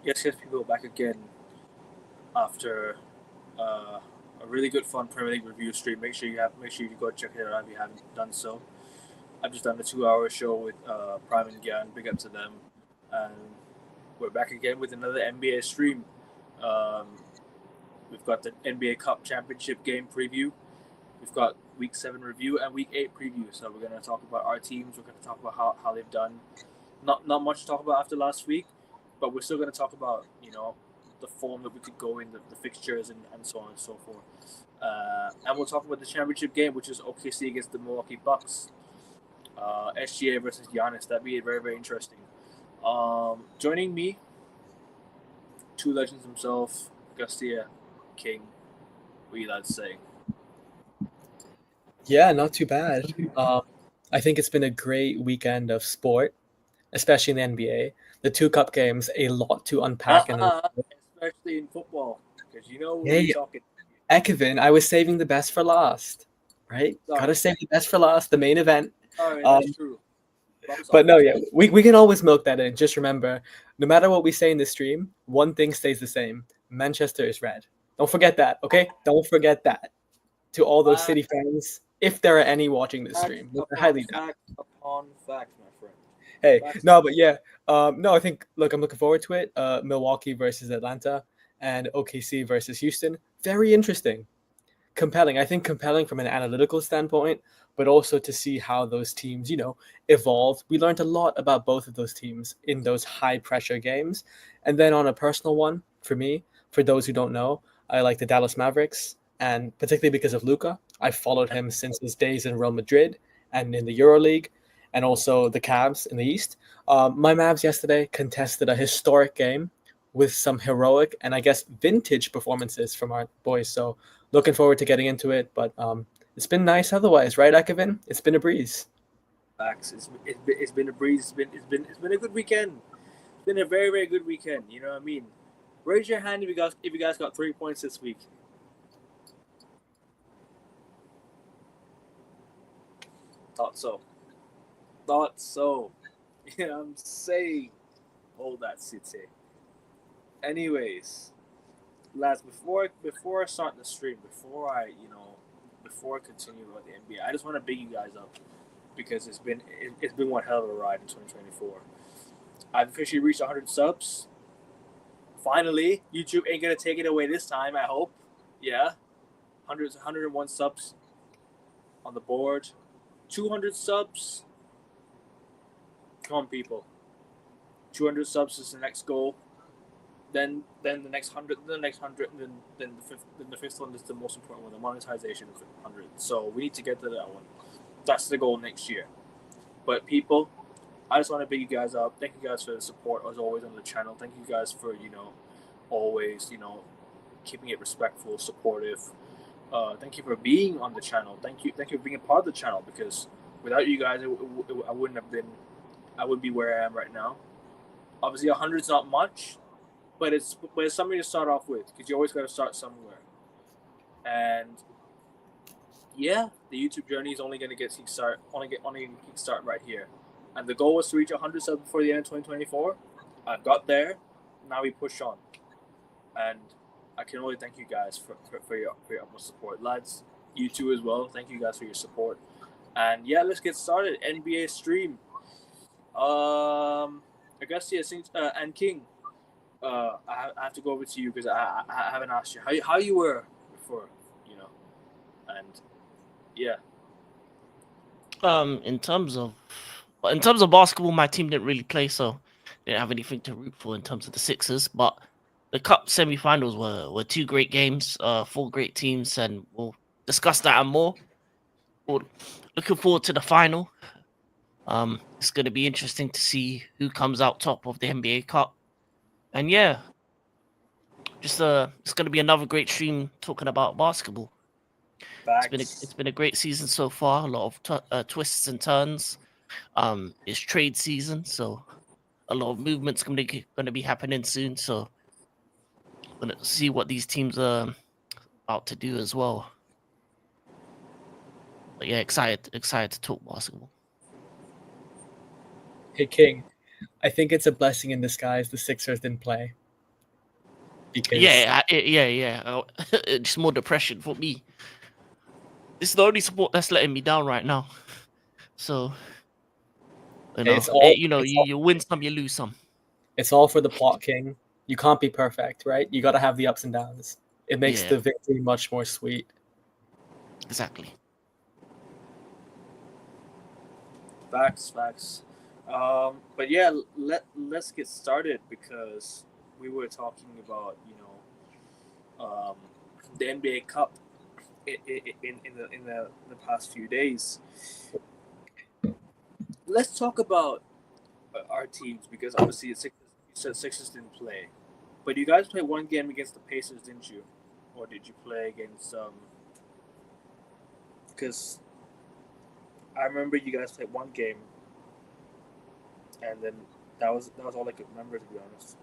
Yes, people, back again after a really good fun Premier League review stream. Make sure you go check it out if you haven't done so. I've just done a 2 hour show with Prime and Gyan. Big up to them, and we're back again with another NBA stream. Um, we've got the NBA Cup Championship game preview. We've got Week 7 review and Week 8 preview. So we're gonna talk about our teams. We're gonna talk about how they've done. Not much to talk about after last week, but we're still gonna talk about the form that we could go in, the fixtures and so on and so forth. And we'll talk about the championship game, which is OKC against the Milwaukee Bucks. SGA versus Giannis. That'd be very, very interesting. Joining me, two legends himself, Garcia, King. What you lads say? Yeah, not too bad. I think it's been a great weekend of sport, especially in the NBA. The two cup games, a lot to unpack. Especially in football, because we're talking. Ekevin, I was saving the best for last, right? Sorry. Gotta save the best for last, the main event. Sorry, that's true. But no, yeah, we can always milk that in. Just remember, no matter what we say in the stream, one thing stays the same. Manchester is red. Don't forget that, okay? Don't forget that. To all those City fans, if there are any watching this stream, I highly doubt. Upon fact, my friend. Hey, no, but yeah, no, I think, look, I'm looking forward to it. Milwaukee versus Atlanta and OKC versus Houston. Very interesting. Compelling. I think compelling from an analytical standpoint, but also to see how those teams, evolve. We learned a lot about both of those teams in those high-pressure games. And then on a personal one, for me, for those who don't know, I like the Dallas Mavericks, and particularly because of Luka. I followed him since his days in Real Madrid and in the EuroLeague, and also the Cavs in the East. My Mavs yesterday contested a historic game with some heroic and I guess vintage performances from our boys. So looking forward to getting into it. But it's been nice otherwise, right, Ekevin? It's been a breeze. Facts. It's been a breeze. It's been a good weekend. It's been a very, very good weekend. You know what I mean? Raise your hand if you guys got 3 points this week. Thought so. You know what I'm saying? Hold that city. Anyways, lads, before I start the stream, before I continue about the NBA, I just want to big you guys up because it's been one hell of a ride in 2024. I've officially reached 100 subs. Finally, YouTube ain't gonna take it away this time. I hope. Yeah, 101 subs on the board. 200 subs. Come on, people. 200 subs is the next goal. Then the next 100, then the next 100, and then the fifth one is the most important one, the monetization of 100. So we need to get to that one. That's the goal next year. But people, I just want to big you guys up. Thank you guys for the support as always on the channel. Thank you guys for always keeping it respectful, supportive. Thank you for being on the channel. Thank you for being a part of the channel because without you guys, I wouldn't be where I am right now. Obviously, 100 is not much. But it's something to start off with because you always got to start somewhere. And yeah, the YouTube journey is only going to get kickstart right here. And the goal was to reach 100 subs before the end of 2024. I've got there. Now we push on. And I can only thank you guys for your utmost support, lads. You too as well. Thank you guys for your support. And yeah, let's get started. NBA stream. I guess and King. I have to go over to you because I haven't asked you how you were before, and yeah. In terms of basketball, my team didn't really play, so didn't have anything to root for in terms of the Sixers. But the Cup semi-finals were two great games, four great teams, and we'll discuss that and more. Looking forward to the final. It's going to be interesting to see who comes out top of the NBA Cup. And yeah, just it's going to be another great stream talking about basketball. It's been a great season so far. A lot of twists and turns. It's trade season, so a lot of movements going to be happening soon. So going to see what these teams are about to do as well. But yeah, excited to talk basketball. Hey King, I think it's a blessing in disguise the Sixers didn't play. because Yeah. Just more depression for me. This is the only support that's letting me down right now. So, it's all you win some, you lose some. it's all for the plot king. You can't be perfect, right? You got to have the ups and downs. It makes Yeah. the victory much more sweet. Exactly. Facts. But yeah, let's get started because we were talking about the NBA Cup in the past few days. Let's talk about our teams because obviously Sixers didn't play, but you guys played one game against the Pacers, didn't you? Or did you play against Because I remember you guys played one game, and then that was all I could remember, to be honest.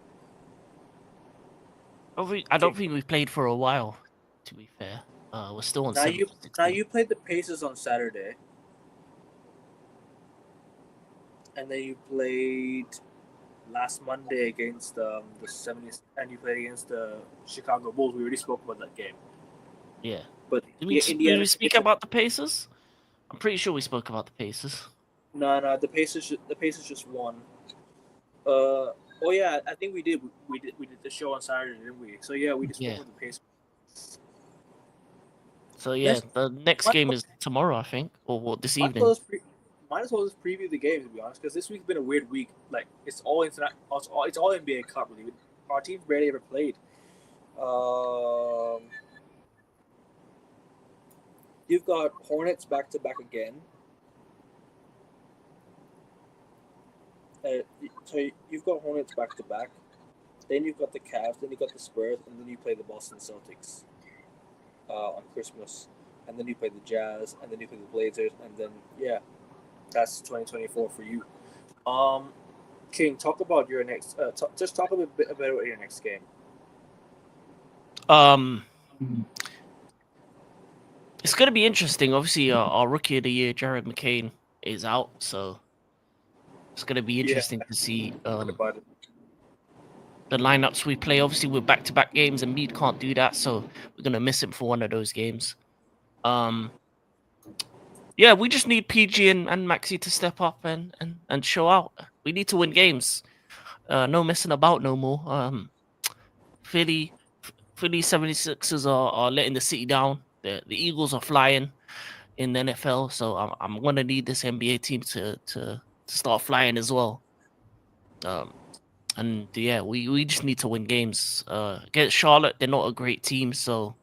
I don't think we've played for a while. To be fair, we're still on. Now you played the Pacers on Saturday, and then you played last Monday against the 70s, and you played against the Chicago Bulls. We already spoke about that game. Yeah. But Did we speak about the Pacers? I'm pretty sure we spoke about the Pacers. No, the Pacers just won. Oh yeah, I think we did. We did the show on Saturday, didn't we? So yeah, we just spoke about the Pacers. So yeah, the next game is tomorrow, I think, or this evening. Might as well just preview the game, to be honest, because this week's been a weird week. Like it's all NBA Cup really. Our team barely ever played. You've got Hornets back to back again. So you've got Hornets back to back. Then you've got the Cavs. Then you've got the Spurs, and then you play the Boston Celtics on Christmas, and then you play the Jazz, and then you play the Blazers, and then that's 2024 for you. King, talk about your next. Just talk a bit about your next game. It's going to be interesting. Obviously, our rookie of the year, Jared McCain, is out, so it's going to be interesting to see the lineups we play. Obviously, we're back-to-back games, and Embiid can't do that, so we're going to miss him for one of those games. We just need PG and Maxi to step up and show out. We need to win games. No messing about no more. Philly 76ers are letting the city down. The Eagles are flying in the NFL, so I'm going to need this NBA team to start flying as well. We just need to win games. Against Charlotte, they're not a great team, so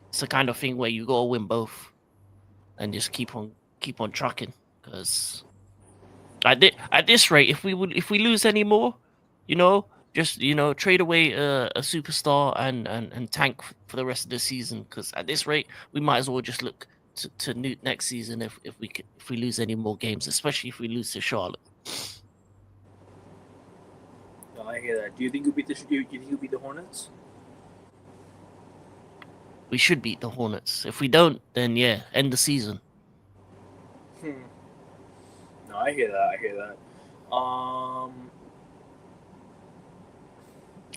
it's the kind of thing where you gotta win both and just keep on trucking. Because at this rate, if we lose any more, just trade away a superstar and tank for the rest of the season. Because at this rate, we might as well just look to next season if we lose any more games, especially if we lose to Charlotte. No, I hear that. Do you think you beat the Hornets? We should beat the Hornets. If we don't, then end the season. No, I hear that.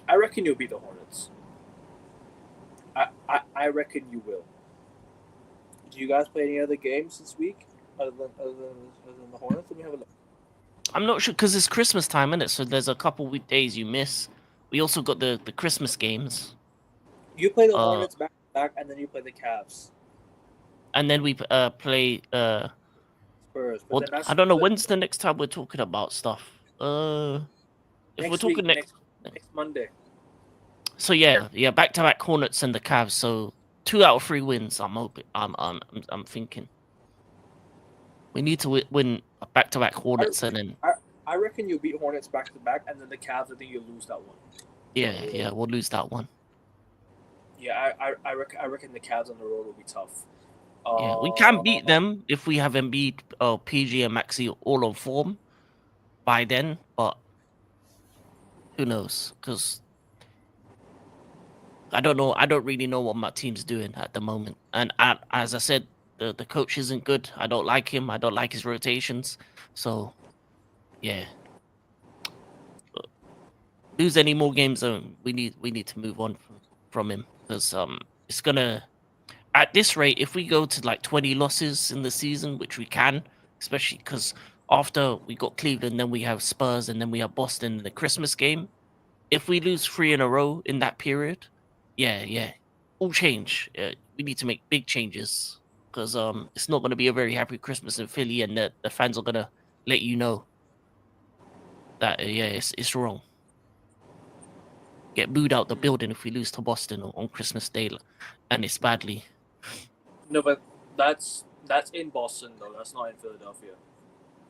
I reckon you'll beat the Hornets. I reckon you will. Do you guys play any other games this week other than the Hornets? Let me have a look. I'm not sure because it's Christmas time, isn't it? So there's a couple weekdays you miss. We also got the Christmas games. You play the Hornets back to back, and then you play the Cavs. And then we play Spurs. I don't know when's the next time we're talking about stuff. If we're talking next Monday. So back to back Hornets and the Cavs. So 2 out of 3 wins. I'm hoping. I'm thinking we need to win back to back Hornets and then. I reckon you'll beat Hornets back to back, and then the Cavs. I think you'll lose that one. Yeah, we'll lose that one. Yeah, I reckon the Cavs on the road will be tough. We can beat them if we have Embiid, PG, and Maxi all on form by then, but who knows? Because I don't know. I don't really know what my team's doing at the moment. And as I said, the coach isn't good. I don't like him. I don't like his rotations. So, yeah. lose any more games, we need to move on from him, because it's gonna, at this rate, if we go to like 20 losses in the season, which we can, especially because after we got Cleveland, then we have Spurs, and then we have Boston in the Christmas game. If we lose 3 in a row in that period, yeah, all change. We need to make big changes, because it's not going to be a very happy Christmas in Philly, and the fans are going to let you know that it's wrong. Get booed out the building if we lose to Boston on Christmas Day, and it's badly. No, but that's in Boston though. That's not in Philadelphia.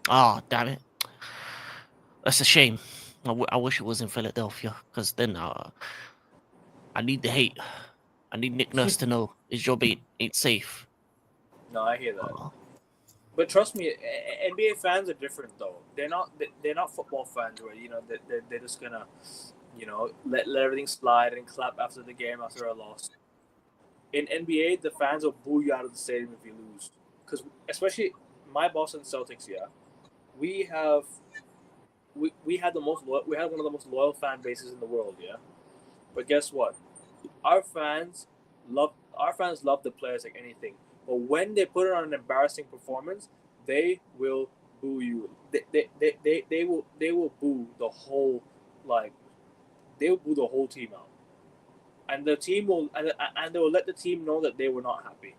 Ah, damn it. That's a shame. I wish it was in Philadelphia, because then I need the hate. I need Nick Nurse to know his job ain't safe. No, I hear that. But trust me, NBA fans are different though. They're not football fans where they're just gonna let everything slide and clap after the game after a loss. In NBA, the fans will boo you out of the stadium if you lose. Because especially my Boston Celtics, we had one of the most loyal fan bases in the world, But guess what? Our fans love the players like anything. But when they put on an embarrassing performance, they will boo you. They will boo the whole team out. And the team will and they will let the team know that they were not happy.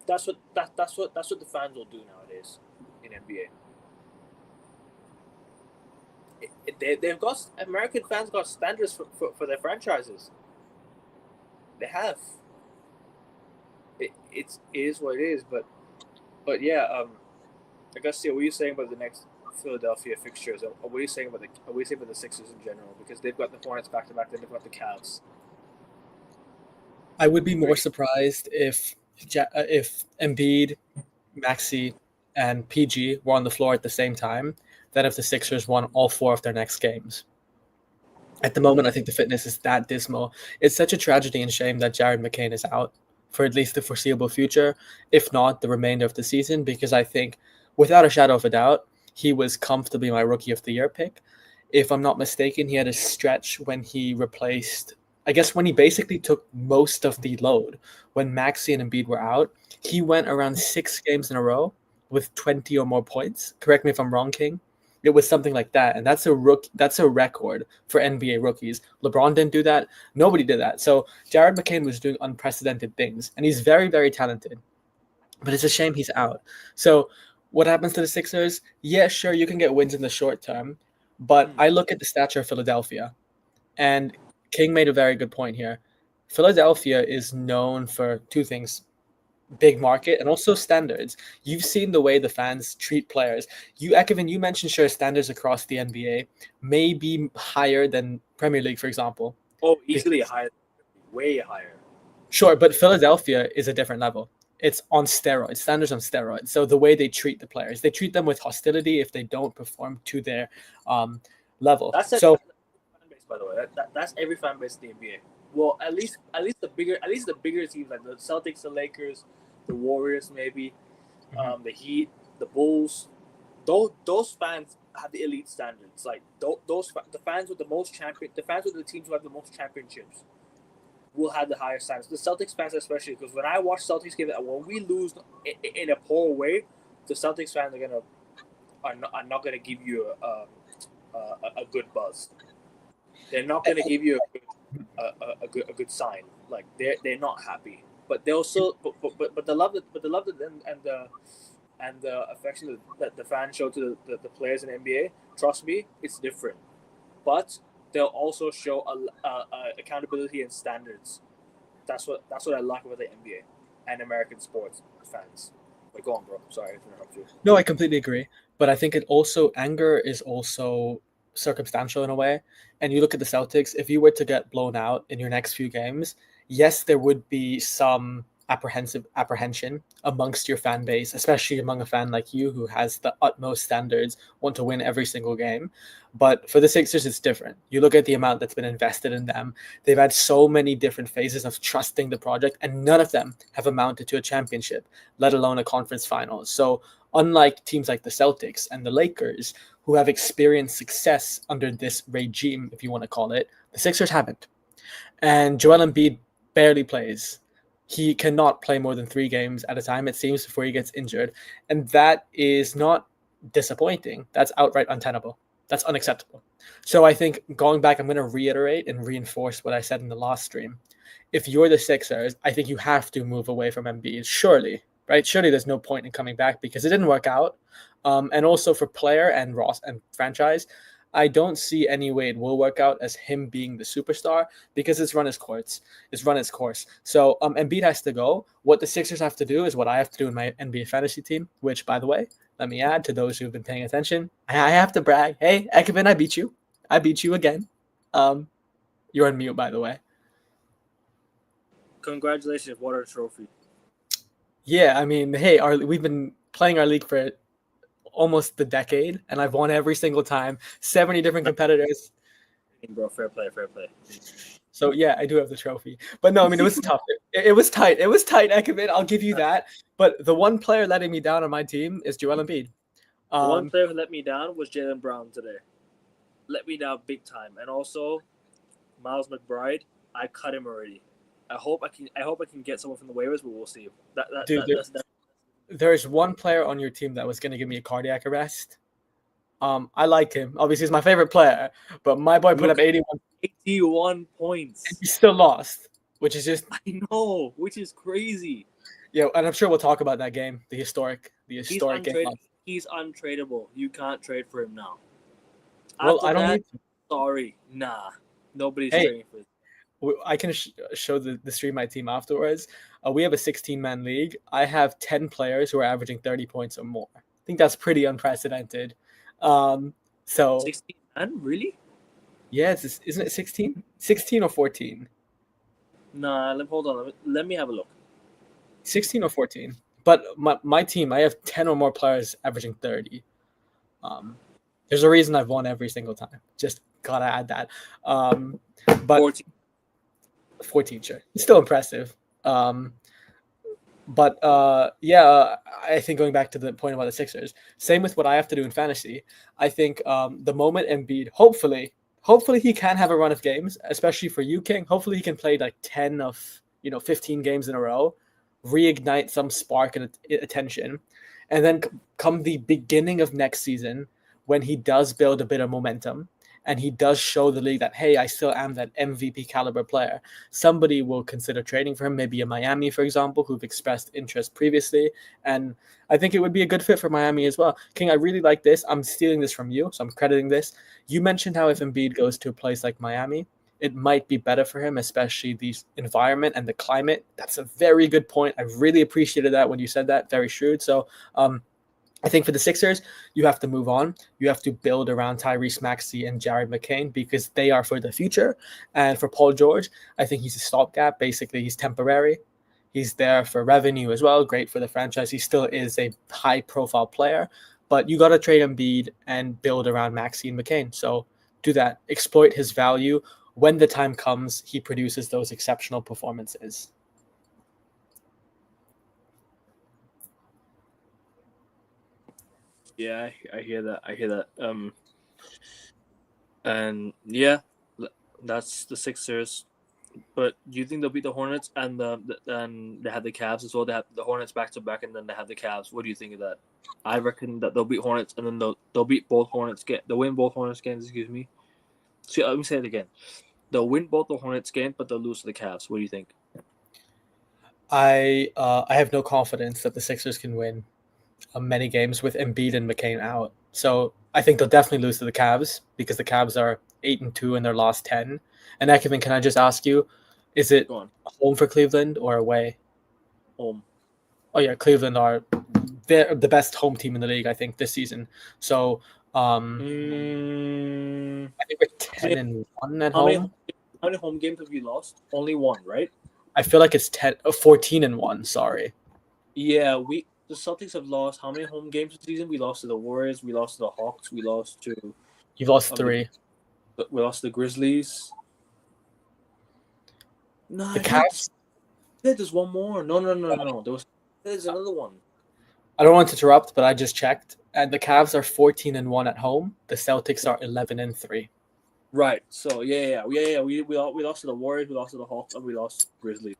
That's what the fans will do nowadays in NBA. They've got American fans got standards for their franchises. They have. It is what it is, but yeah. I guess what are you saying about the next Philadelphia fixtures? Or what are you saying about the Sixers in general? Because they've got the Hornets back to back, then they've got the Cavs. I would be more surprised if Embiid, Maxey, and PG were on the floor at the same time than if the Sixers won all 4 of their next games. At the moment, I think the fitness is that dismal. It's such a tragedy and shame that Jared McCain is out for at least the foreseeable future, if not the remainder of the season, because I think, without a shadow of a doubt, he was comfortably my Rookie of the Year pick. If I'm not mistaken, he had a stretch when he replaced, I guess when he basically took most of the load. When Maxey and Embiid were out, he went around 6 games in a row with 20 or more points. Correct me if I'm wrong, King. It was something like that, and that's a record for NBA rookies. LeBron didn't do that. Nobody did that. So Jared McCain was doing unprecedented things, and he's very, very talented. But it's a shame he's out. So what happens to the Sixers? Yeah, sure, you can get wins in the short term, but I look at the stature of Philadelphia, and King made a very good point here. Philadelphia is known for 2 things: big market and also standards. You've seen the way the fans treat players. Ekevin, you mentioned sure standards across the NBA may be higher than Premier League, for example. Oh, easily higher, way higher. Sure, but Philadelphia is a different level. It's on steroids, standards on steroids. So the way they treat the players, they treat them with hostility if they don't perform to their level. That's fan base, by the way. That's every fan base in the NBA. Well, at least the bigger teams like the Celtics, the Lakers, the Warriors, maybe, the Heat, the Bulls. Those fans have the elite standards. Like the fans with the teams who have the most championships will have the higher standards. The Celtics fans especially, because when I watch Celtics games, when we lose in a poor way, the Celtics fans are not gonna give you a good buzz. They're not gonna give you a good sign. Like they're not happy, but they'll still but the love and the affection that the fans show to the players in the NBA, trust me, it's different. But they'll also show accountability and standards. That's what I like about the NBA and American sports fans. But go on, bro. Sorry to interrupt you. No, I completely agree. But I think anger is also circumstantial in a way. And you look at the Celtics, if you were to get blown out in your next few games, yes, there would be some apprehension amongst your fan base, especially among a fan like you who has the utmost standards, want to win every single game. But for the Sixers, it's different. You look at the amount that's been invested in them. They've had so many different phases of trusting the project, and none of them have amounted to a championship, let alone a conference final. So unlike teams like the Celtics and the Lakers, who have experienced success under this regime, if you want to call it. The Sixers haven't. And Joel Embiid barely plays. He cannot play more than 3 games at a time, it seems, before he gets injured. And that is not disappointing. That's outright untenable. That's unacceptable. So I think going back, I'm going to reiterate and reinforce what I said in the last stream. If you're the Sixers, I think you have to move away from Embiid, surely, right? Surely there's no point in coming back because it didn't work out. And also for player and Ross and franchise, I don't see any way it will work out as him being the superstar because it's run its course. So Embiid has to go. What the Sixers have to do is what I have to do in my NBA fantasy team, which, by the way, let me add to those who've been paying attention. I have to brag. Hey, Ekevin, I beat you. I beat you again. You're on mute, by the way. Congratulations, what a trophy. Yeah, I mean, hey, we've been playing our league for almost the decade, and I've won every single time. 70 different competitors. Bro, fair play. So yeah, I do have the trophy. But no, I mean, it was tough. It was tight. It was tight, Ekevin. I'll give you that. But the one player letting me down on my team is Joel Embiid. One player who let me down was Jaylen Brown today. Let me down big time. And also, Miles McBride, I cut him already. I hope I can get someone from the waivers, but we'll see. There's one player on your team that was going to give me a cardiac arrest. I like him. Obviously, he's my favorite player. But my boy put up 81 points. And he still lost, which is just... I know, which is crazy. Yeah, and I'm sure we'll talk about that game, the historic game. He's untradeable. You can't trade for him now. Well, I don't need to. Sorry. Nah. Nobody's trading for him. I can show the stream my team afterwards. We have a 16-man league. I have 10 players who are averaging 30 points or more. I think that's pretty unprecedented. So 16 man, really? Yes, isn't it 16? 16 or 14? Nah, hold on. Let me have a look. 16 or 14. But my team, I have 10 or more players averaging 30. There's a reason I've won every single time. Just gotta add that. But 14, sure. It's still impressive. I think going back to the point about the Sixers, same with what I have to do in fantasy. I think the moment Embiid, hopefully he can have a run of games, especially for you, King. Hopefully he can play like 10 of 15 games in a row, reignite some spark and attention, and then come the beginning of next season when he does build a bit of momentum. And he does show the league that, hey, I still am that MVP caliber player. Somebody will consider trading for him, maybe a Miami, for example, who've expressed interest previously. And I think it would be a good fit for Miami as well. King, I really like this. I'm stealing this from you, so I'm crediting this. You mentioned how if Embiid goes to a place like Miami, it might be better for him, especially the environment and the climate. That's a very good point. I really appreciated that when you said that. Very shrewd. So, I think for the Sixers, you have to move on. You have to build around Tyrese Maxey and Jared McCain because they are for the future. And for Paul George, I think he's a stopgap. Basically, he's temporary. He's there for revenue as well. Great for the franchise. He still is a high-profile player. But you got to trade Embiid and build around Maxey and McCain. So do that. Exploit his value. When the time comes, he produces those exceptional performances. Yeah, I hear that. And yeah, that's the Sixers. But do you think they'll beat the Hornets and then they have the Cavs as well? They have the Hornets back to back, and then they have the Cavs. What do you think of that? I reckon that they'll beat Hornets, and then they'll beat both Hornets. They'll win both Hornets games. Excuse me. See, let me say it again. They'll win both the Hornets games, but they'll lose to the Cavs. What do you think? I have no confidence that the Sixers can win many games with Embiid and McCain out. So I think they'll definitely lose to the Cavs because the Cavs are 8-2 in their last 10. And Ekevin, can I just ask you, is it home for Cleveland or away? Home. Oh yeah, Cleveland they're the best home team in the league, I think, this season. So I think we're 10-1 at home. How many home games have you lost? Only one, right? I feel like it's 14-1. Sorry. Yeah, the Celtics have lost how many home games this season? We lost to the Warriors. We lost to the Hawks. We lost to. You've lost 3. We lost to the Grizzlies. No, the Cavs. There's one more. No. There's another one. I don't want to interrupt, but I just checked, and the Cavs are 14-1 at home. The Celtics are 11-3. Right. So we lost to the Warriors, we lost to the Hawks, and we lost to Grizzlies.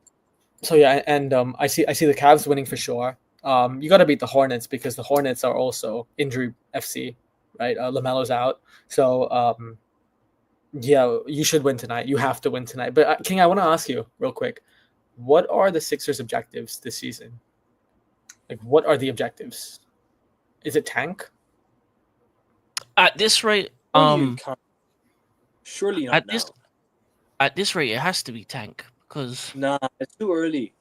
So yeah, and I see the Cavs winning for sure. You got to beat the Hornets because the Hornets are also injury FC, right? LaMelo's out, so yeah, you should win tonight. You have to win tonight. But King, I want to ask you real quick, what are the Sixers' objectives this season? Like, what are the objectives? Is it tank? At this rate, surely not now. At this rate, it has to be tank because Nah, it's too early.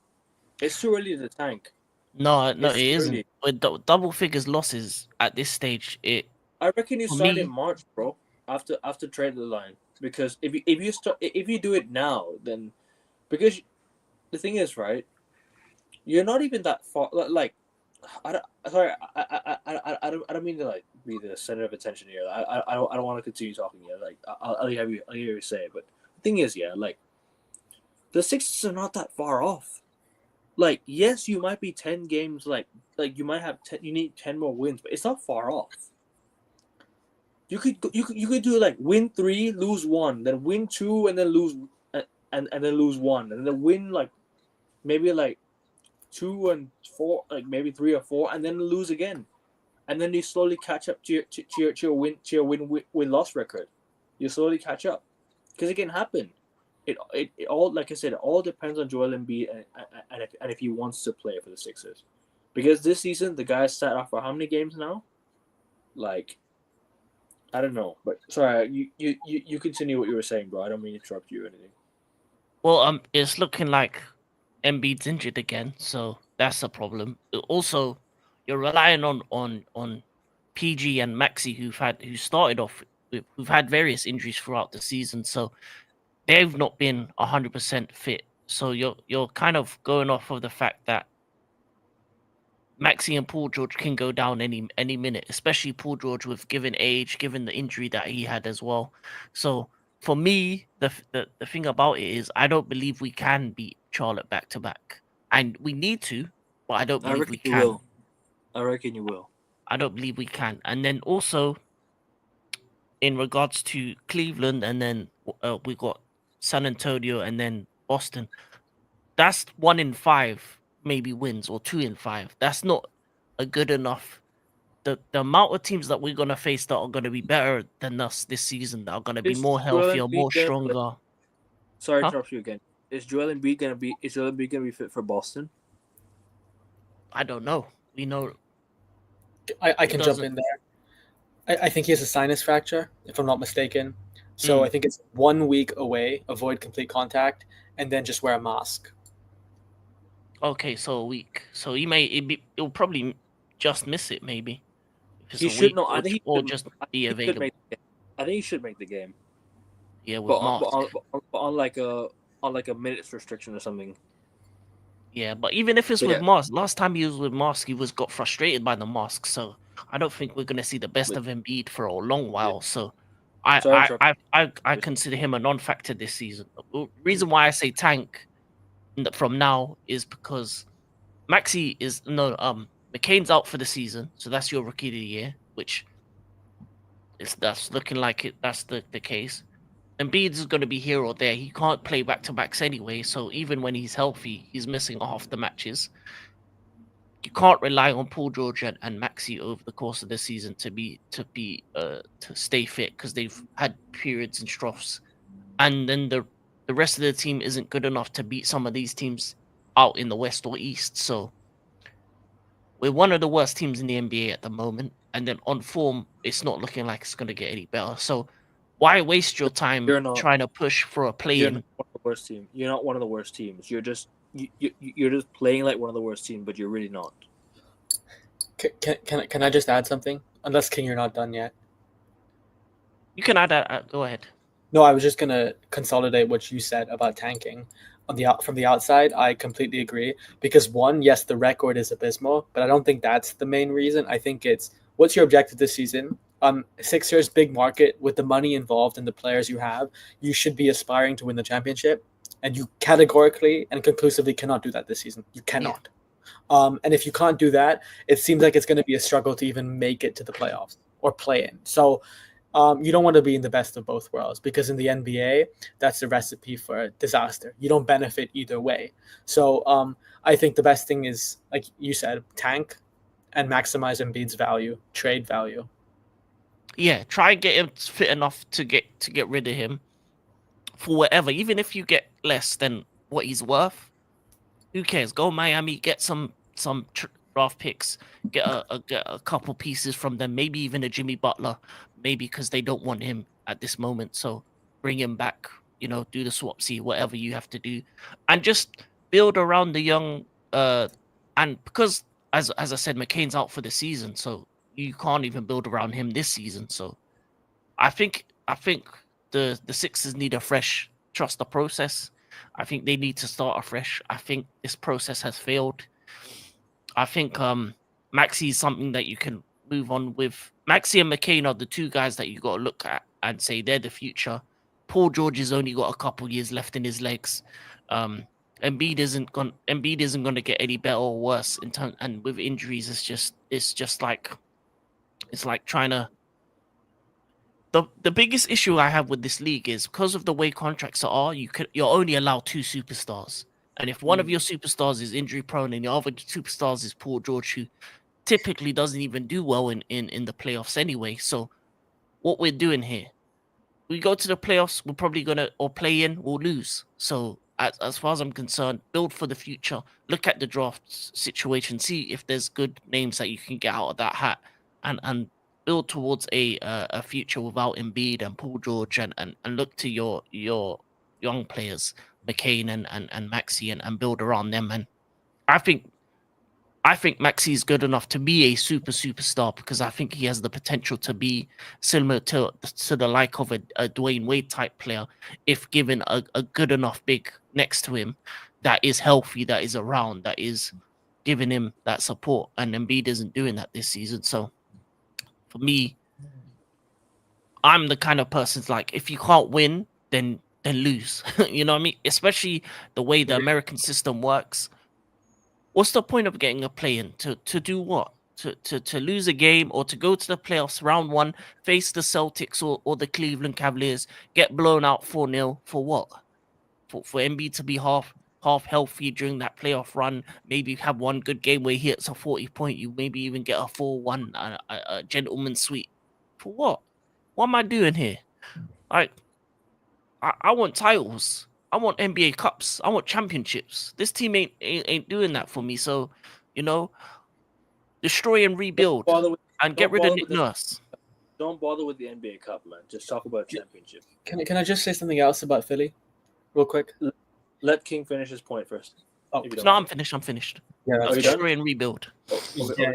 It's too early to tank. no, it It's isn't. early. With double figures losses at this stage, I reckon you For start me- in March, bro. After trade deadline, because if you do it now, then because the thing is, right, you're not even that far. Like, I don't mean to like be the center of attention here. I don't want to continue talking here. Like, I'll hear you say it, but the thing is, yeah, like the Sixers are not that far off. Like, yes, you might be 10 games. Like you might have 10. You need 10 more wins, but it's not far off. You could do like win 3, lose 1, then win 2, and then lose and then lose 1, and then win like maybe like 2 and 4, like maybe 3 or 4, and then lose again, and then you slowly catch up to your win loss record. You slowly catch up because it can happen. It all, like I said, it all depends on Joel Embiid and if he wants to play for the Sixers, because this season the guy sat out for how many games now? Like, I don't know, but sorry, you continue what you were saying, bro. I don't mean to interrupt you or anything. well, it's looking like Embiid's injured again, so that's a problem. Also, you're relying on PG and Maxi, who started off who've had various injuries throughout the season, so they've not been 100% fit. So you're kind of going off of the fact that Maxi and Paul George can go down any minute, especially Paul George with given age, given the injury that he had as well. So for me, the thing about it is I don't believe we can beat Charlotte back to back, and we need to, but I don't believe we can. I reckon you will. I don't believe we can. And then also, in regards to Cleveland, and then we got San Antonio, and then Boston. That's 1 in 5 maybe wins, or 2 in 5. That's not a good enough. The amount of teams that we're gonna face that are gonna be better than us this season, that are gonna be Is more Joel healthier, Embiid more gonna stronger. Sorry to Huh? interrupt you again. Is Joel Embiid gonna be fit for Boston? I don't know. We know I can jump doesn't- in there. I think he has a sinus fracture, if I'm not mistaken. So I think it's 1 week away, avoid complete contact, and then just wear a mask. Okay, so a week. So he'll probably just miss it, maybe. If it's He a should week, know. I think he or should, just I be think he should available. make the game. I think he should make the game, Yeah, with but mask. on like a minutes restriction or something. Yeah, but even if it's But with yeah. mask, last time he was with mask, he got frustrated by the mask. So I don't think we're gonna see the best But- of Embiid for a long while. So Sorry, I consider him a non-factor this season. The reason why I say tank from now is because Maxi is McCain's out for the season, so that's your rookie of the year, which that's looking like that's the case. Embiid is going to be here or there. He can't play back-to-backs anyway, so even when he's healthy, he's missing half the matches. You can't rely on Paul George and Maxi over the course of the season to stay fit, because they've had periods and troughs, and then the rest of the team isn't good enough to beat some of these teams out in the West or East. So we're one of the worst teams in the NBA at the moment, and then on form, it's not looking like it's going to get any better. So why waste your time You're not- trying to push for a You're play-in? not one of the worst team. You're not one of the worst teams. You're just you're just playing like one of the worst teams, but you're really not. Can I just add something? Unless King, you're not done yet. You can add that. Go ahead. No, I was just gonna consolidate what you said about tanking. From the outside, I completely agree, because one, yes, the record is abysmal, but I don't think that's the main reason. I think it's, what's your objective this season? Sixers, big market, with the money involved and the players you have, you should be aspiring to win the championship, and you categorically and conclusively cannot do that this season. You cannot. And if you can't do that, it seems like it's going to be a struggle to even make it to the playoffs or play in. So you don't want to be in the best of both worlds, because in the NBA, that's the recipe for disaster. You don't benefit either way. So I think the best thing is, like you said, tank and maximize Embiid's value, trade value. Yeah, try and get him fit enough to get rid of him for whatever. Even if you get less than what he's worth, who cares? Go Miami, get some draft picks, get a couple pieces from them, maybe even a Jimmy Butler, maybe because they don't want him at this moment. So bring him back, do the swapsy, whatever you have to do, and just build around the young. And because as I said, McCain's out for the season, so you can't even build around him this season. So I think the Sixers need a fresh trust the process. I think they need to start afresh. I think this process has failed. I think Maxey is something that you can move on with. Maxey and McCain are the two guys that you got to look at and say they're the future. Paul George has only got a couple years left in his legs. Embiid isn't going to get any better or worse in terms, and with injuries, it's just like trying to. The biggest issue I have with this league is because of the way contracts are, you're only allowed 2 superstars. And if one of your superstars is injury prone and the other superstars is Paul George, who typically doesn't even do well in the playoffs anyway. So what we're doing here, we go to the playoffs, we're probably or play in, we'll lose. So as far as I'm concerned, build for the future, look at the draft situation, see if there's good names that you can get out of that hat, and build towards a future without Embiid and Paul George, and look to your young players, McCain and Maxey, and build around them. And I think Maxey is good enough to be a superstar, because I think he has the potential to be similar to the like of a Dwayne Wade type player if given a good enough big next to him that is healthy, that is around, that is giving him that support. And Embiid isn't doing that this season. So for me, I'm the kind of person like, if you can't win, then lose. You know what I mean? Especially the way the American system works. What's the point of getting a play-in? To do what? To lose a game, or to go to the playoffs round 1, face the Celtics or the Cleveland Cavaliers, get blown out 4-0 for what? For Embiid to be half healthy during that playoff run, maybe have one good game where he hits a 40-point, you maybe even get a 4-1, a gentleman's sweep. For what? What am I doing here? Like, I want titles. I want NBA cups. I want championships. This team ain't doing that for me. So, destroy and rebuild and get rid of Nick Nurse. Don't bother with the NBA Cup, man. Just talk about championship. Can I just say something else about Philly, real quick? Let King finish his point first. Oh, no, I'm finished. Yeah, destroy and rebuild. Yeah.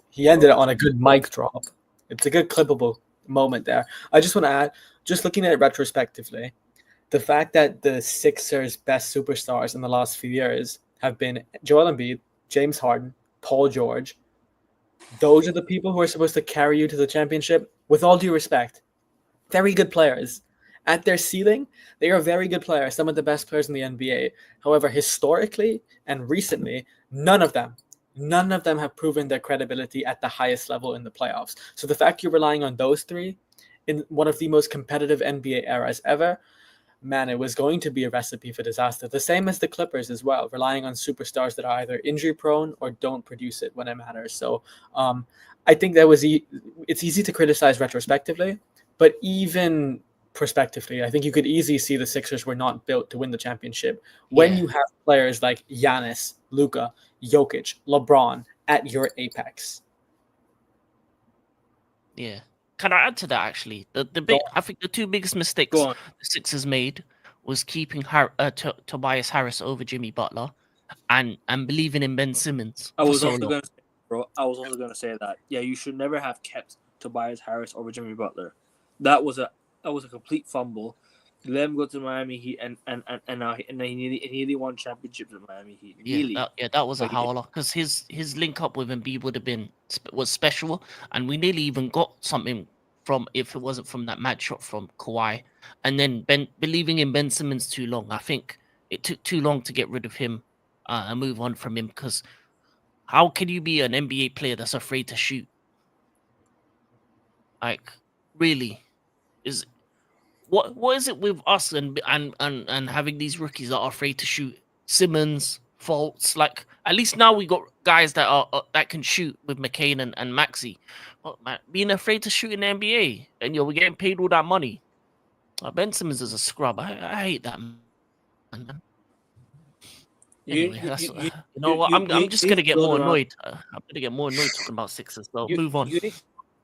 He ended it on a good mic drop. It's a good clippable moment there. I just want to add, just looking at it retrospectively, the fact that the Sixers' best superstars in the last few years have been Joel Embiid, James Harden, Paul George. Those are the people who are supposed to carry you to the championship. With all due respect, very good players. At their ceiling, they are very good players, some of the best players in the NBA. However, historically and recently, none of them have proven their credibility at the highest level in the playoffs. So the fact you're relying on those three in one of the most competitive NBA eras ever, man, it was going to be a recipe for disaster. The same as the Clippers as well, relying on superstars that are either injury prone or don't produce it when it matters. So I think that was it's easy to criticize retrospectively, but even prospectively, I think you could easily see the Sixers were not built to win the championship. When you have players like Giannis, Luka, Jokic, LeBron at your apex. Yeah. Can I add to that, actually? I think the 2 biggest mistakes the Sixers made was keeping Tobias Harris over Jimmy Butler and believing in Ben Simmons. I was also going to say that. Yeah, you should never have kept Tobias Harris over Jimmy Butler. That was a complete fumble. Let him go to Miami Heat, and he nearly won championships with Miami Heat. That was a howler, because his link up with Embiid was special, and we nearly even got something from, if it wasn't from that mad shot from Kawhi, and then believing in Ben Simmons too long. I think it took too long to get rid of him and move on from him, because How can you be an NBA player that's afraid to shoot? Like, really? Is what is it with us and having these rookies that are afraid to shoot? Simmons, Fultz, like at least now we got guys that are that can shoot with McCain and Maxi. But man, being afraid to shoot in the NBA and we're getting paid all that money. Ben Simmons is a scrub. I hate that man. Anyway, that's what I'm just gonna get more annoyed. I'm gonna get more annoyed talking about Sixers. So move on. You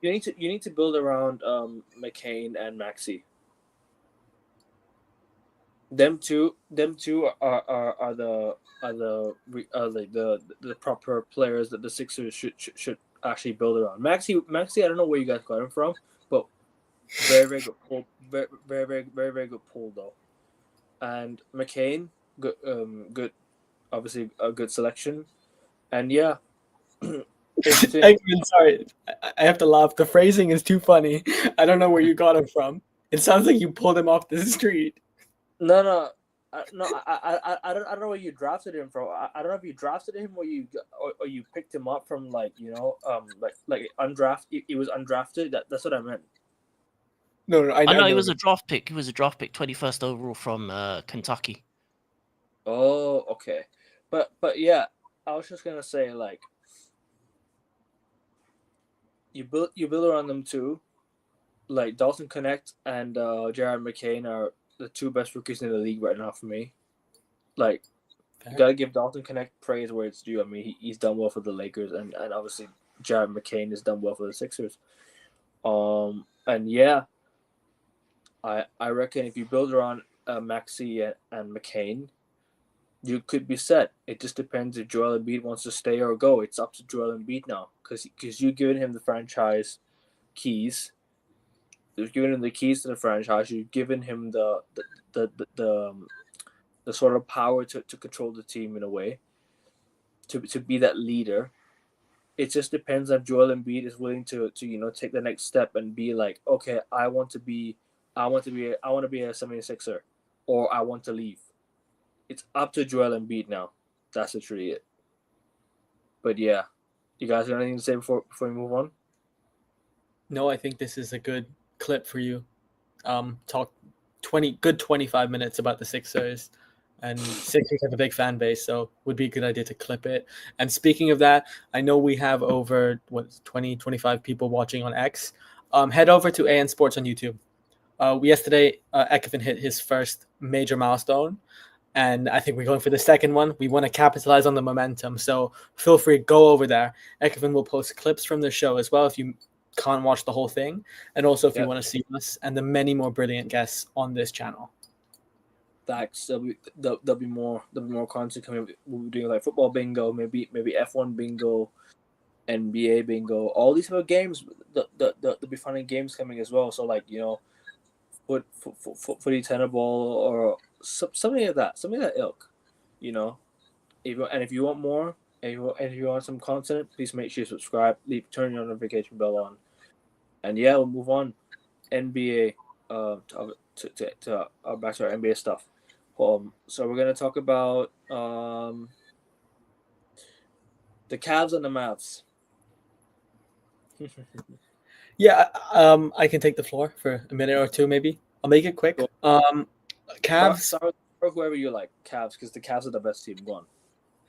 need to build around McCain and Maxi. Them two are the proper players that the Sixers should actually build around. Maxi, I don't know where you guys got him from, but very good pull, very good pull though. And McCain, good, obviously a good selection, and yeah. Eggman, sorry, I have to laugh. The phrasing is too funny. I don't know where you got him from. It sounds like you pulled him off the street. No. I don't know where you drafted him from. I don't know if you drafted him or you picked him up from like undrafted. He was undrafted. That's what I meant. No, I know he was a draft pick. He was a draft pick, 21st overall from Kentucky. Oh, okay, but yeah, I was just gonna say like you build around them too. Like Dalton Connect and Jared McCain are the two best rookies in the league right now for me. Like, you gotta give Dalton Connect praise where it's due. I mean, he's done well for the Lakers, and obviously Jared McCain has done well for the Sixers. And yeah, I reckon if you build around Maxi and McCain, you could be set. It just depends if Joel Embiid wants to stay or go. It's up to Joel Embiid now because you've given him the franchise keys. You've given him the keys to the franchise. You've given him the sort of power to control the team in a way, to be that leader. It just depends if Joel Embiid is willing to take the next step and be like, okay, I want to be a 76er, or I want to leave. It's up to Joel Embiid now. That's literally it. But yeah, you guys got anything to say before we move on? No, I think this is a good clip for you. Talk 25 minutes about the Sixers, and Sixers have a big fan base, so would be a good idea to clip it. And speaking of that, I know we have over 25 people watching on X. Head over to AN Sports on YouTube. Yesterday, Ekevin hit his first major milestone, and I think we're going for the second one. We want to capitalize on the momentum, so feel free, go over there. Ekevin will post clips from the show as well if you can't watch the whole thing, and also if you want to see us and the many more brilliant guests on this channel. Thanks. There'll be more content coming. We'll be doing like football bingo, maybe F1 bingo, NBA bingo, all these other games. There'll be funny games coming as well. So like footy tenable or something like that, ilk. If you want more, and if you want some content, please make sure you subscribe. Turn your notification bell on, and yeah, we'll move on. NBA, to back to our NBA stuff. So we're gonna talk about the Cavs and the Mavs. Yeah, I can take the floor for a minute or two, maybe. I'll make it quick. Cavs. Start whoever you like. Cavs, because the Cavs are the best team. Go on.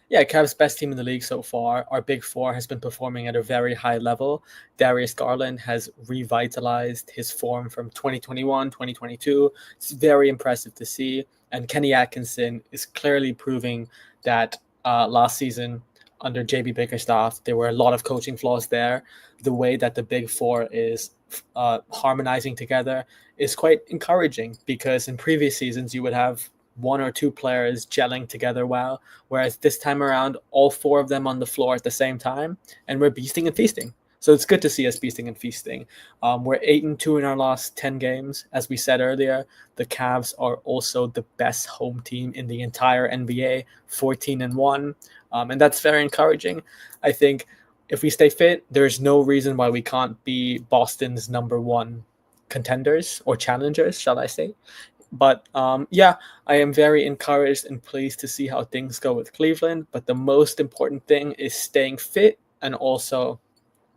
Yeah, Cavs best team in the league so far. Our big four has been performing at a very high level. Darius Garland has revitalized his form from 2021, 2022. It's very impressive to see. And Kenny Atkinson is clearly proving that last season under JB Bickerstaff, there were a lot of coaching flaws there. The way that the big four is harmonizing together is quite encouraging, because in previous seasons you would have one or two players gelling together well, whereas this time around, all four of them on the floor at the same time, and we're beasting and feasting. So it's good to see us beasting and feasting. We're 8-2 in our last 10 games. As we said earlier, the Cavs are also the best home team in the entire NBA, 14-1. And that's very encouraging. I think if we stay fit, there's no reason why we can't be Boston's number one contenders or challengers, shall I say. But yeah, I am very encouraged and pleased to see how things go with Cleveland. But the most important thing is staying fit and also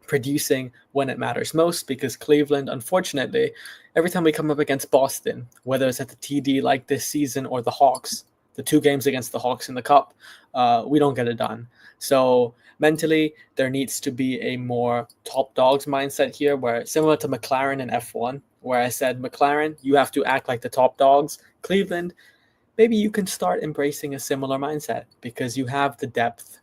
producing when it matters most, because Cleveland, unfortunately, every time we come up against Boston, whether it's at the TD like this season or the Hawks, the 2 games against the Hawks in the Cup, we don't get it done. So mentally, there needs to be a more top dogs mindset here, where similar to McLaren in F1, where I said, McLaren, you have to act like the top dogs. Cleveland, maybe you can start embracing a similar mindset because you have the depth.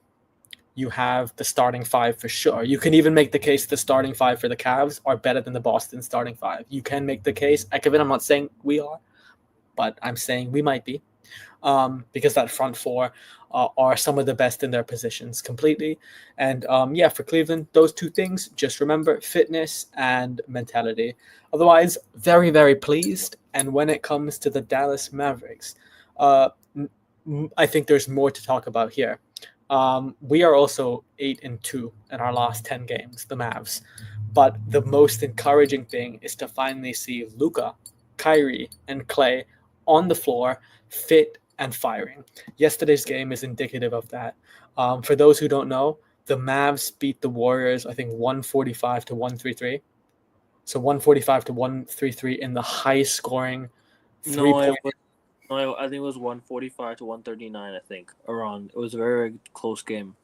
You have the starting 5 for sure. You can even make the case the starting 5 for the Cavs are better than the Boston starting 5. You can make the case. Kevin, I'm not saying we are, but I'm saying we might be, because that front 4 are some of the best in their positions completely. And yeah, for Cleveland, those 2 things, just remember fitness and mentality. Otherwise, very, very pleased. And when it comes to the Dallas Mavericks, I think there's more to talk about here. We are also 8-2 in our last 10 games, the Mavs. But the most encouraging thing is to finally see Luka, Kyrie, and Clay on the floor, fit and firing. Yesterday's game is indicative of that. For those who don't know, the Mavs beat the Warriors, I think 145 to 133. So 145 to 133 in the highest scoring No, I think it was 145 to 139, I think, around. It was a very close game.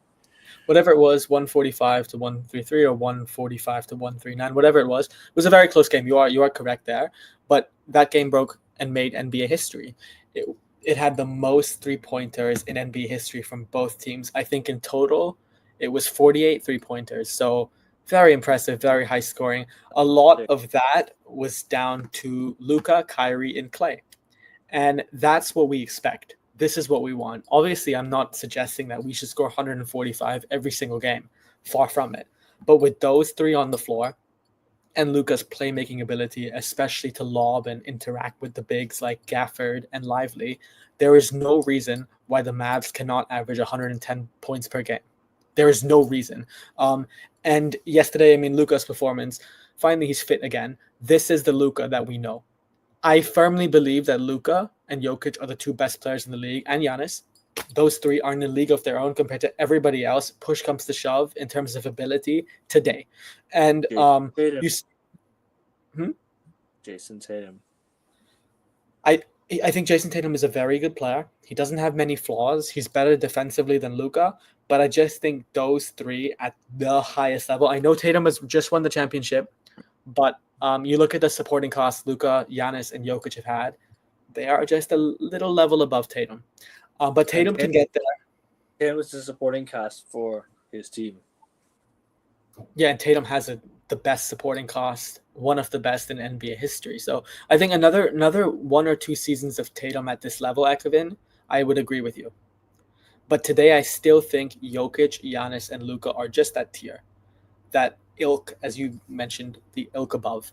Whatever it was, 145 to 133 or 145 to 139, whatever it was a very close game. You are correct there. But that game broke and made NBA history. It had the most 3-pointers in NBA history from both teams. I think in total, it was 48 3-pointers. So very impressive, very high scoring. A lot of that was down to Luka, Kyrie, and Clay. And that's what we expect. This is what we want. Obviously, I'm not suggesting that we should score 145 every single game. Far from it. But with those 3 on the floor and Luka's playmaking ability, especially to lob and interact with the bigs like Gafford and Lively, there is no reason why the Mavs cannot average 110 points per game. There is no reason. And yesterday, I mean, Luka's performance, finally he's fit again. This is the Luka that we know. I firmly believe that Luka and Jokic are the 2 best players in the league, and Giannis. Those 3 are in a league of their own compared to everybody else. Push comes to shove in terms of ability today. And Jason Tatum. I think Jason Tatum is a very good player. He doesn't have many flaws. He's better defensively than Luka, but I just think those 3 at the highest level. I know Tatum has just won the championship, but you look at the supporting cast Luka, Giannis, and Jokic have had. They are just a little level above Tatum. But Tatum can get there. Tatum was the supporting cast for his team. Yeah, and Tatum has the best supporting cast, one of the best in NBA history. So I think another 1 or 2 seasons of Tatum at this level, Ekvin, I would agree with you. But today I still think Jokic, Giannis, and Luka are just that tier. That ilk, as you mentioned, the ilk above.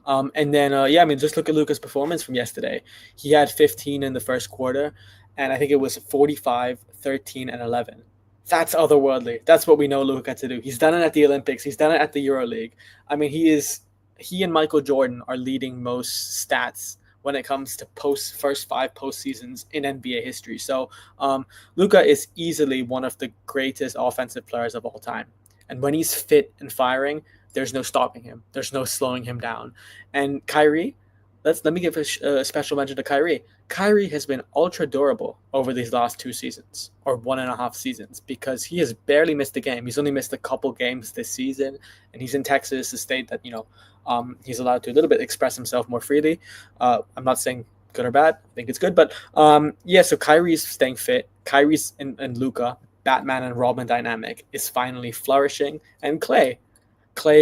And then, just look at Luka's performance from yesterday. He had 15 in the first quarter, and I think it was 45, 13, and 11. That's otherworldly. That's what we know Luka to do. He's done it at the Olympics. He's done it at the EuroLeague. I mean, he and Michael Jordan are leading most stats when it comes to first 5 postseasons in NBA history. So Luka is easily one of the greatest offensive players of all time. And when he's fit and firing, there's no stopping him. There's no slowing him down. And Kyrie, let me give a special mention to Kyrie. Kyrie has been ultra durable over these last 2 seasons or 1.5 seasons because he has barely missed a game. He's only missed a couple games this season, and he's in Texas, a state that he's allowed to a little bit express himself more freely. I'm not saying good or bad. I think it's good, but so Kyrie's staying fit. Kyrie's and Luka, Batman and Robin dynamic is finally flourishing, and Clay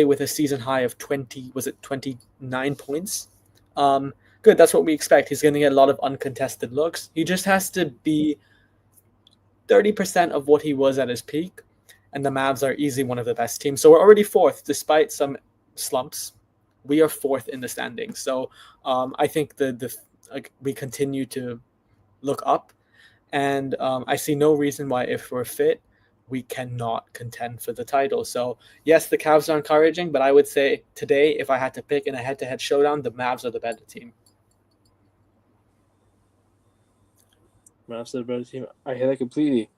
with a season high of 29 points. Good, that's what we expect. He's going to get a lot of uncontested looks. He just has to be 30% of what he was at his peak, and the Mavs are easily one of the best teams. So we're already 4th, despite some slumps. We are 4th in the standings. So I think we continue to look up, and I see no reason why, if we're fit, we cannot contend for the title. So yes, the Cavs are encouraging, but I would say today, if I had to pick in a head-to-head showdown, the Mavs are the better team. Mavs are the better team. I hear that completely.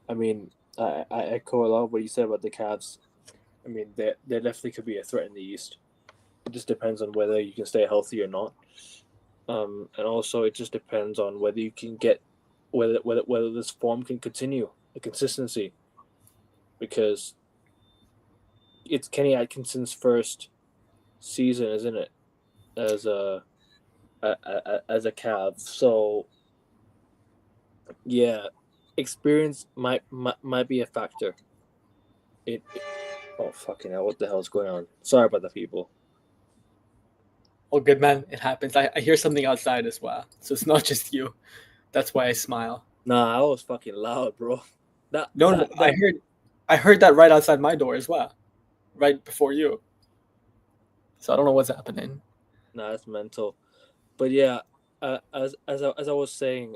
I mean, I echo a lot of what you said about the Cavs. I mean, they definitely could be a threat in the East. It just depends on whether you can stay healthy or not. And also it just depends on whether you can get whether this form can continue the consistency, because it's Kenny Atkinson's first season, isn't it, as a Cav? So yeah, experience might be a factor. Oh fucking hell! What the hell is going on? Sorry about the people. Oh, good man, it happens. I hear something outside as well, so it's not just you. That's why I smile. Nah, I was fucking loud, bro. No, I heard that right outside my door as well, right before you. So I don't know what's happening. Nah, that's mental. But yeah, as I was saying,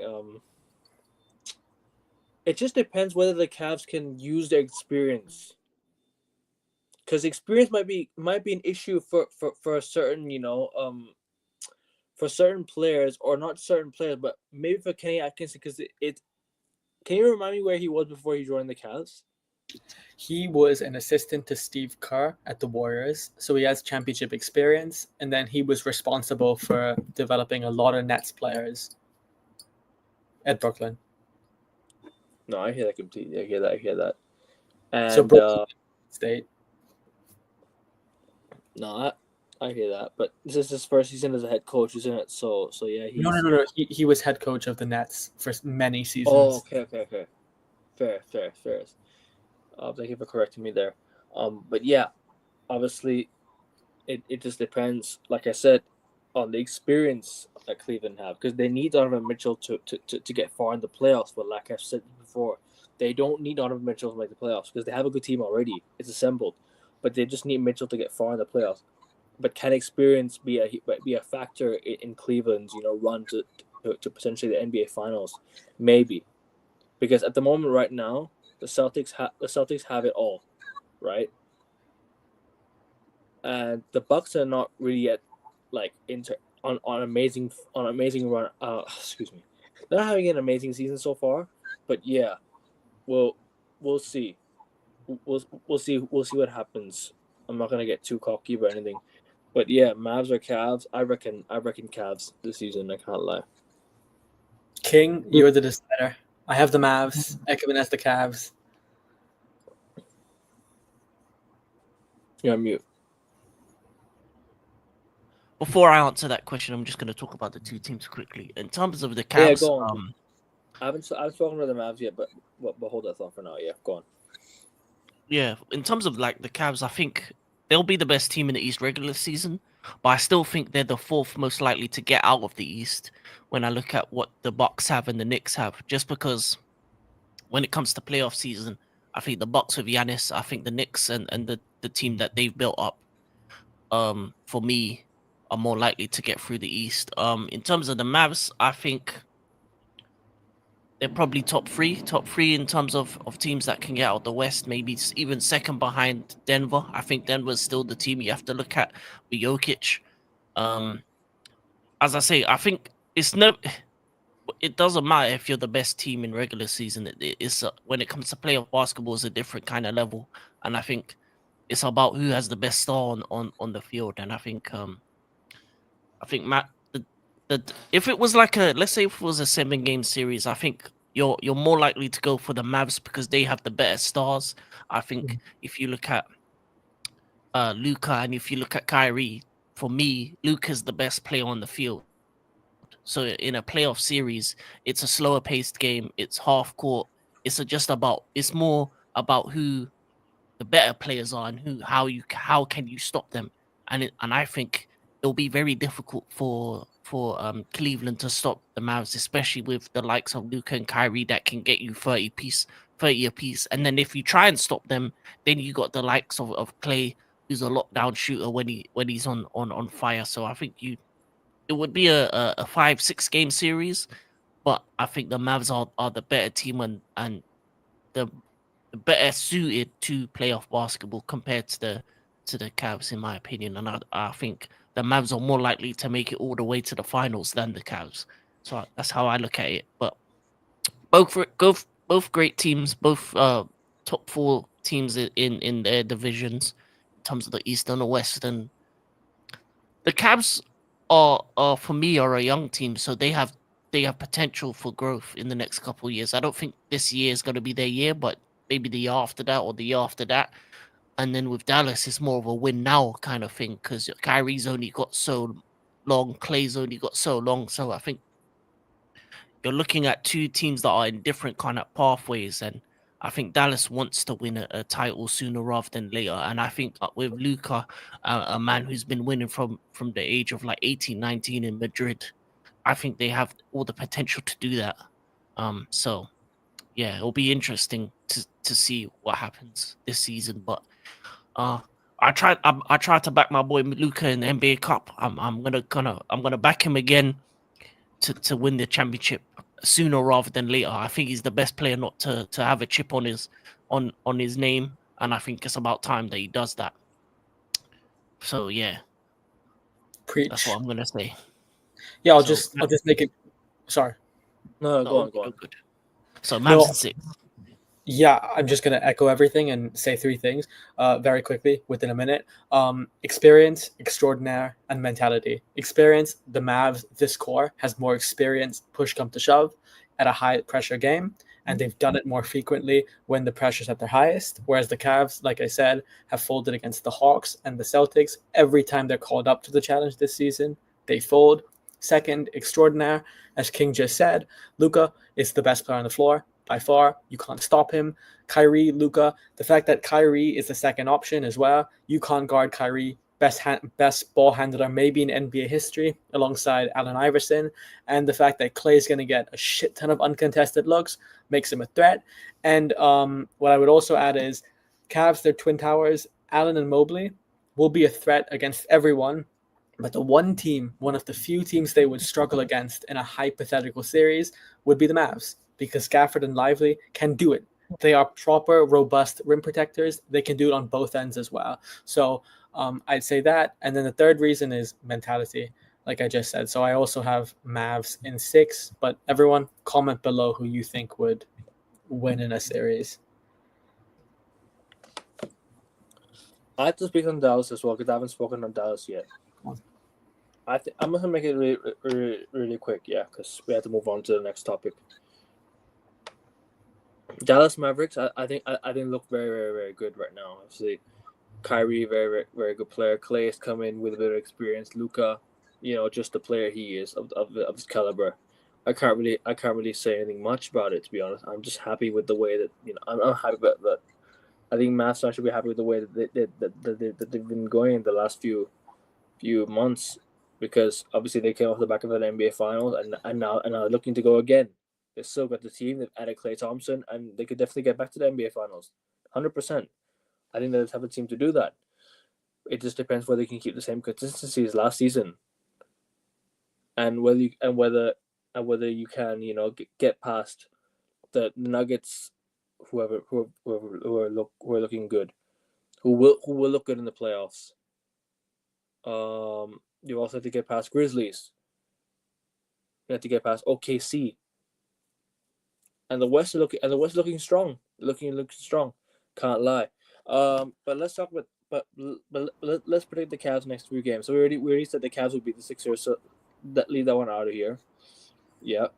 it just depends whether the Cavs can use their experience, because experience might be an issue for a certain for certain players, or not certain players, but maybe for Kenny Atkinson, because it can you remind me where he was before he joined the Cavs? He was an assistant to Steve Kerr at the Warriors, so he has championship experience, and then he was responsible for developing a lot of Nets players at Brooklyn. No, I hear that completely. I hear that. And So Brooklyn State. No, I hear that, but this is his first season as a head coach, isn't it? So yeah, he's... No. He was head coach of the Nets for many seasons. Oh, okay. Fair. Thank you for correcting me there. But yeah, obviously, it just depends, like I said, on the experience that Cleveland have, because they need Donovan Mitchell to get far in the playoffs. But like I've said before, they don't need Donovan Mitchell to make the playoffs because they have a good team already. It's assembled, but they just need Mitchell to get far in the playoffs. But can experience be a factor in Cleveland's run to potentially the NBA Finals? Maybe, because at the moment right now the Celtics have it all, right? And the Bucks are not really yet on amazing run. Excuse me, they're not having an amazing season so far, but yeah, we'll see. We'll see what happens. I'm not gonna get too cocky or anything. But yeah, Mavs or Cavs? I reckon Cavs this season. I can't lie. King, you're the decider. I have the Mavs. Ekman has the Cavs. You're on mute. Before I answer that question, I'm just going to talk about the two teams quickly. In terms of the Cavs, Yeah, go on. I haven't spoken about the Mavs yet, but hold that thought for now. Yeah, go on. Yeah, in terms of like the Cavs, I think they'll be the best team in the East regular season, but I still think they're the fourth most likely to get out of the East when I look at what the Bucks have and the Knicks have. Just because when it comes to playoff season, I think the Bucks with Giannis, I think the Knicks and the team that they've built up, for me, are more likely to get through the East. In terms of the Mavs, I think they're probably top three in terms of teams that can get out of the West, maybe even second behind Denver. I think Denver's still the team you have to look at with Jokic. As I say, I think it doesn't matter if you're the best team in regular season. It's when it comes to playoff basketball, it's a different kind of level, and I think it's about who has the best star on the field. And I think Matt, if it was like let's say if it was a 7-game series, I think you're more likely to go for the Mavs because they have the better stars. I think if you look at Luka and if you look at Kyrie, for me, Luka's the best player on the field. So in a playoff series, it's a slower paced game. It's half court. It's more about who the better players are and how can you stop them. And I think it'll be very difficult for Cleveland to stop the Mavs, especially with the likes of Luka and Kyrie that can get you 30 apiece. And then if you try and stop them, then you got the likes of Clay, who's a lockdown shooter when he's on fire. So I think it would be a 5-6 game series, but I think the Mavs are the better team and the better suited to playoff basketball compared to the Cavs, in my opinion. And I think the Mavs are more likely to make it all the way to the finals than the Cavs. So that's how I look at it. But both great teams, both top 4 teams in their divisions in terms of the East and the West. And the Cavs are for me are a young team, so they have potential for growth in the next couple of years. I don't think this year is going to be their year, but maybe the year after that or the year after that. And then with Dallas, it's more of a win now kind of thing because Kyrie's only got so long, Clay's only got so long. So I think you're looking at 2 teams that are in different kind of pathways, and I think Dallas wants to win a title sooner rather than later. And I think with Luka, a man who's been winning from the age of like 18, 19 in Madrid, I think they have all the potential to do that. So yeah, it'll be interesting to see what happens this season. But I tried to back my boy Luka in the NBA Cup. I'm gonna back him again to win the championship sooner rather than later. I think he's the best player not to have a chip on his name, and I think it's about time that he does that. So yeah, Preach. that's what I'm gonna say. Yeah, I'll So, just make it. Sorry. No, go on. Good. So Mavs No. in 6. Yeah, I'm just gonna echo everything and say 3 things very quickly within a minute. Experience, extraordinaire, and mentality. Experience, the Mavs, this core has more experience, push come to shove, at a high pressure game, and they've done it more frequently when the pressure's at their highest. Whereas the Cavs, like I said, have folded against the Hawks and the Celtics. Every time they're called up to the challenge this season, they fold. Second, extraordinaire, as King just said, Luka is the best player on the floor. By far, you can't stop him. Kyrie, Luka, the fact that Kyrie is the second option as well, you can't guard Kyrie. Best ball handler maybe in NBA history, alongside Allen Iverson, and the fact that Clay is going to get a shit ton of uncontested looks makes him a threat. And what I would also add is, Cavs, their twin towers, Allen and Mobley, will be a threat against everyone. But the one of the few teams they would struggle against in a hypothetical series would be the Mavs, because Gafford and Lively can do it. They are proper, robust rim protectors. They can do it on both ends as well. So I'd say that. And then the third reason is mentality, like I just said. So I also have Mavs in 6, but everyone comment below who you think would win in a series. I have to speak on Dallas as well because I haven't spoken on Dallas yet. I'm going to make it really, really, really quick, yeah, because we have to move on to the next topic. Dallas Mavericks, I think look very, very, very good right now. Obviously, Kyrie, very, very, very good player. Clay has come in with a bit of experience. Luka, just the player he is of his caliber. I can't really say anything much about it, to be honest. I'm just happy with the way that I'm happy about that. I think Mavs should be happy with the way that they've been going in the last few months, because obviously they came off the back of an NBA Finals and now looking to go again. They've still got the team. They've added Klay Thompson, and they could definitely get back to the NBA Finals, 100%. I think they're the type of team to do that. It just depends whether they can keep the same consistency as last season, and whether you can get past the Nuggets, who are looking good, who will look good in the playoffs. You also have to get past Grizzlies. You have to get past OKC. And the West is looking strong. Looking strong. Can't lie. But let's talk about let's predict the Cavs next 3 games. So we already said the Cavs will beat the Sixers. So leave that one out of here. Yeah.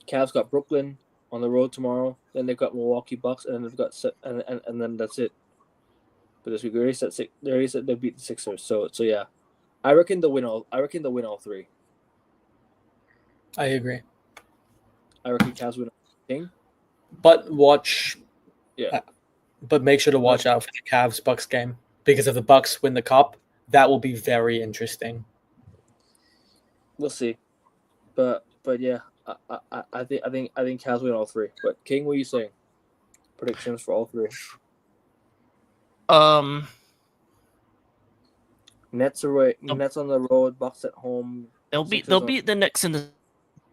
Cavs got Brooklyn on the road tomorrow. Then they've got Milwaukee Bucks, and then they've got and then that's it. But this week they already said they beat the Sixers. So yeah, I reckon they'll win all 3. I agree. I reckon Cavs win everything. But watch. Yeah. But make sure to watch out for the Cavs Bucks game, because if the Bucks win the cup, that will be very interesting. We'll see. But yeah, I think Cavs win all 3. But King, what are you saying? Predictions for all 3. Nets away. Nets on the road. Bucks at home. They'll beat the Knicks and the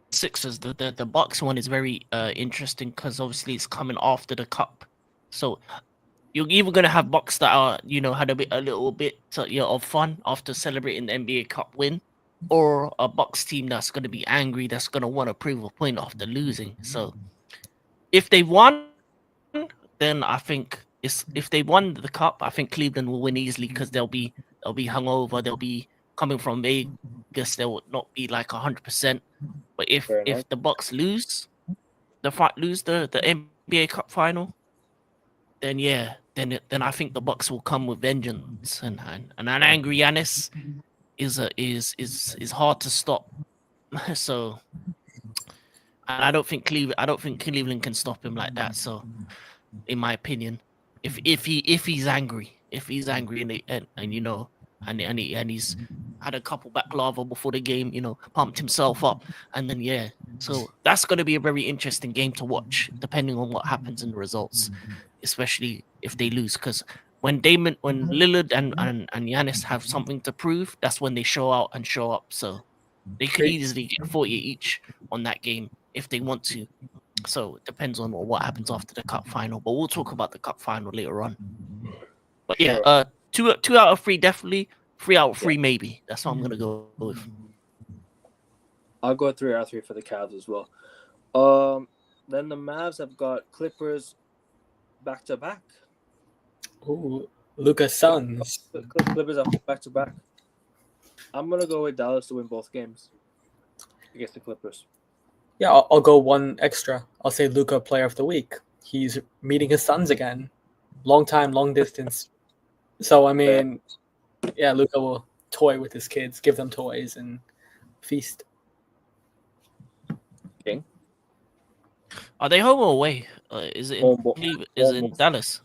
Sixers. The Bucks one is very interesting because obviously it's coming after the cup, so you're either gonna have Bucks that are had a little bit of fun after celebrating the NBA Cup win, or a Bucks team that's going to be angry, that's going to want to prove a point after losing. So if they won, then I think if they won the cup, I think Cleveland will win easily because they'll be hungover, they'll be coming from Vegas, they will not be like 100%. But Fair enough. if the Bucks lose the NBA Cup final, then yeah, then I think the Bucks will come with vengeance, and an angry Giannis is hard to stop. So, and I don't think Cleveland can stop him like that. So, in my opinion, if he's angry and you know and he's had a couple baklava before the game, you know, pumped himself up, and then yeah, so that's going to be a very interesting game to watch, depending on what happens in the results, especially if they lose, because when Lillard and Giannis have something to prove, that's when they show out and show up. So they could easily get 40 each on that game if they want to. So it depends on what happens after the cup final. But we'll talk about the cup final later on. But yeah, Sure. two out of three definitely, 3 out of 3 maybe. That's what I'm gonna go with. I'll go 3 out of 3 for the Cavs as well. Then the Mavs have got Clippers back to back. Ooh, Luka's Suns. The Clippers are back to back. I'm gonna go with Dallas to win both games against the Clippers. Yeah, I'll go one extra. I'll say Luka Player of the Week. He's meeting his sons again. Long time, long distance. So I mean, yeah, Luka will toy with his kids, give them toys, and feast. King. Are they home or away? Is it Home, is it in Dallas?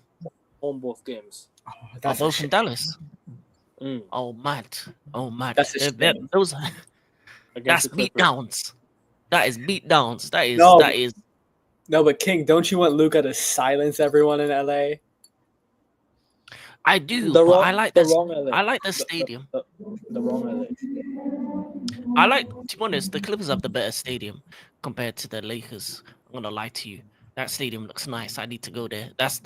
home both games. Oh, Are that's a both in shame. Dallas? Mm. Oh mad! Oh mad! That's a shame. Those Against that's the Clippers. beat downs. That is beat downs. That is No. that is. No, but King, don't you want Luka to silence everyone in LA? I do, The but wrong, I like the this. wrong LA. I like the stadium. The wrong LA. I like, to be honest, the Clippers have the better stadium compared to the Lakers. I'm gonna lie to you. That stadium looks nice. I need to go there. That's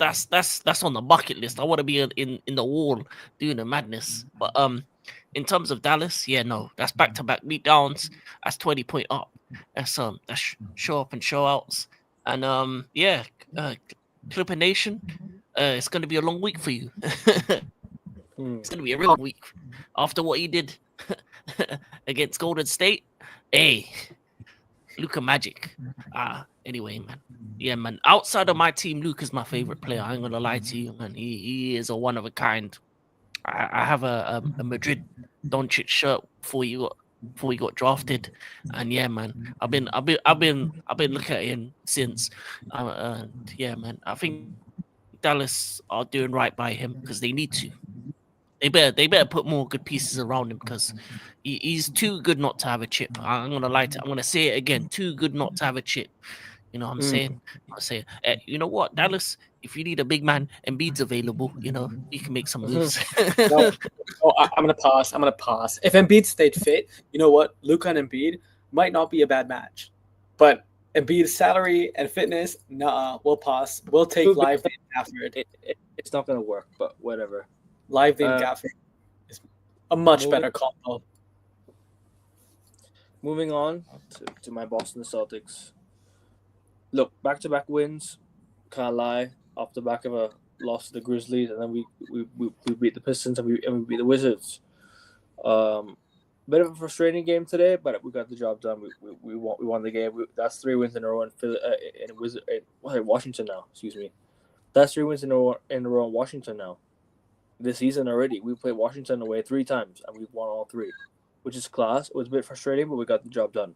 on the bucket list. I want to be in the wall doing the madness. But in terms of Dallas, yeah, no, that's back to back beatdowns. That's 20-point up. That's show up and show outs. And yeah, Clipper Nation, it's gonna be a long week for you. It's gonna be a real week after what he did against Golden State. Hey, Luka Magic. Anyway, man. Yeah, man. Outside of my team, Luka's my favorite player. I ain't gonna lie to you, man. He is a one of a kind. I have a Madrid Doncic shirt before he got drafted, and yeah, man. I've been looking at him since. Yeah, man. I think Dallas are doing right by him because they need to. They better put more good pieces around him because he's too good not to have a chip. I'm gonna say it again. Too good not to have a chip. You know what I'm saying? I'm saying, you know what, Dallas? If you need a big man, Embiid's available. You know, you can make some moves. No, I'm gonna pass. I'm gonna pass. If Embiid stayed fit, you know what? Luka and Embiid might not be a bad match, but Embiid's salary and fitness, nah, we'll pass. We'll take Live Dane Gafford. It's not gonna work, but whatever. Live Dane Gafford is a much better combo. Moving on to my Boston Celtics. Look, back-to-back wins. Can't lie. Off the back of a loss to the Grizzlies, and then we beat the Pistons and we beat the Wizards. Bit of a frustrating game today, but we got the job done. We won the game. That's 3 wins in a row in Washington now. Excuse me. That's 3 wins in a row in Washington now. This season already, we played Washington away 3 times and we won all 3, which is class. It was a bit frustrating, but we got the job done.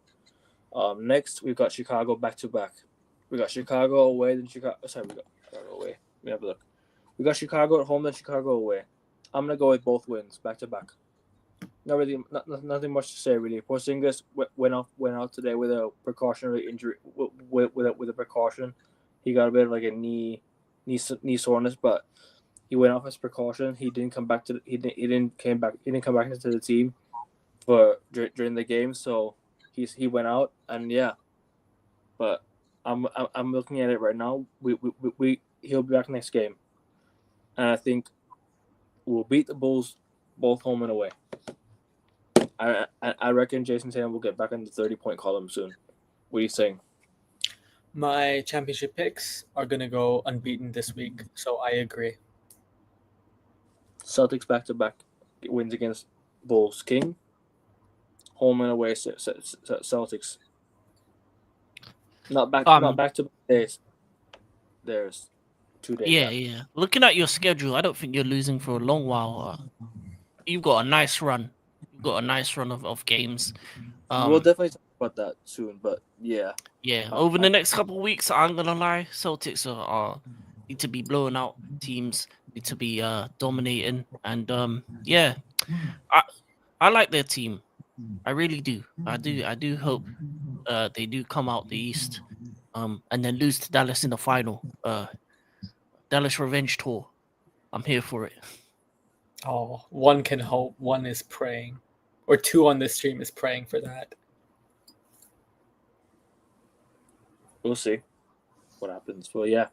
Next, we've got Chicago back to back. We got Chicago away, then Chicago. Sorry, we got Chicago away. Let me have a look. We got Chicago at home, then Chicago away. I'm gonna go with both wins back to back. Nothing much to say really. Porzingis went out today with a precautionary injury. With a precaution, he got a bit of like a knee soreness, but he went off as precaution. He didn't come back he didn't come back into the team during the game, so he went out, and yeah. But I'm looking at it right now. He'll be back next game, and I think we'll beat the Bulls both home and away. I reckon Jason Tatum will get back on the 30-point column soon. What are you saying? My championship picks are gonna go unbeaten this week, so I agree. Celtics back-to-back wins against Bulls. King, home and away. Celtics. Not back to back days. There's 2 days. Yeah. Looking at your schedule, I don't think you're losing for a long while. You've got a nice run. You've got a nice run of games. We'll definitely talk about that soon, but yeah. Yeah, over the next couple of weeks, I'm gonna lie, Celtics are need to be blowing out teams, need to be dominating, and yeah, I like their team. I really do. I do hope they do come out the East, and then lose to Dallas in the final. Dallas revenge tour. I'm here for it. Oh, one can hope. One is praying, or two on this stream is praying for that. We'll see what happens. Well, yeah,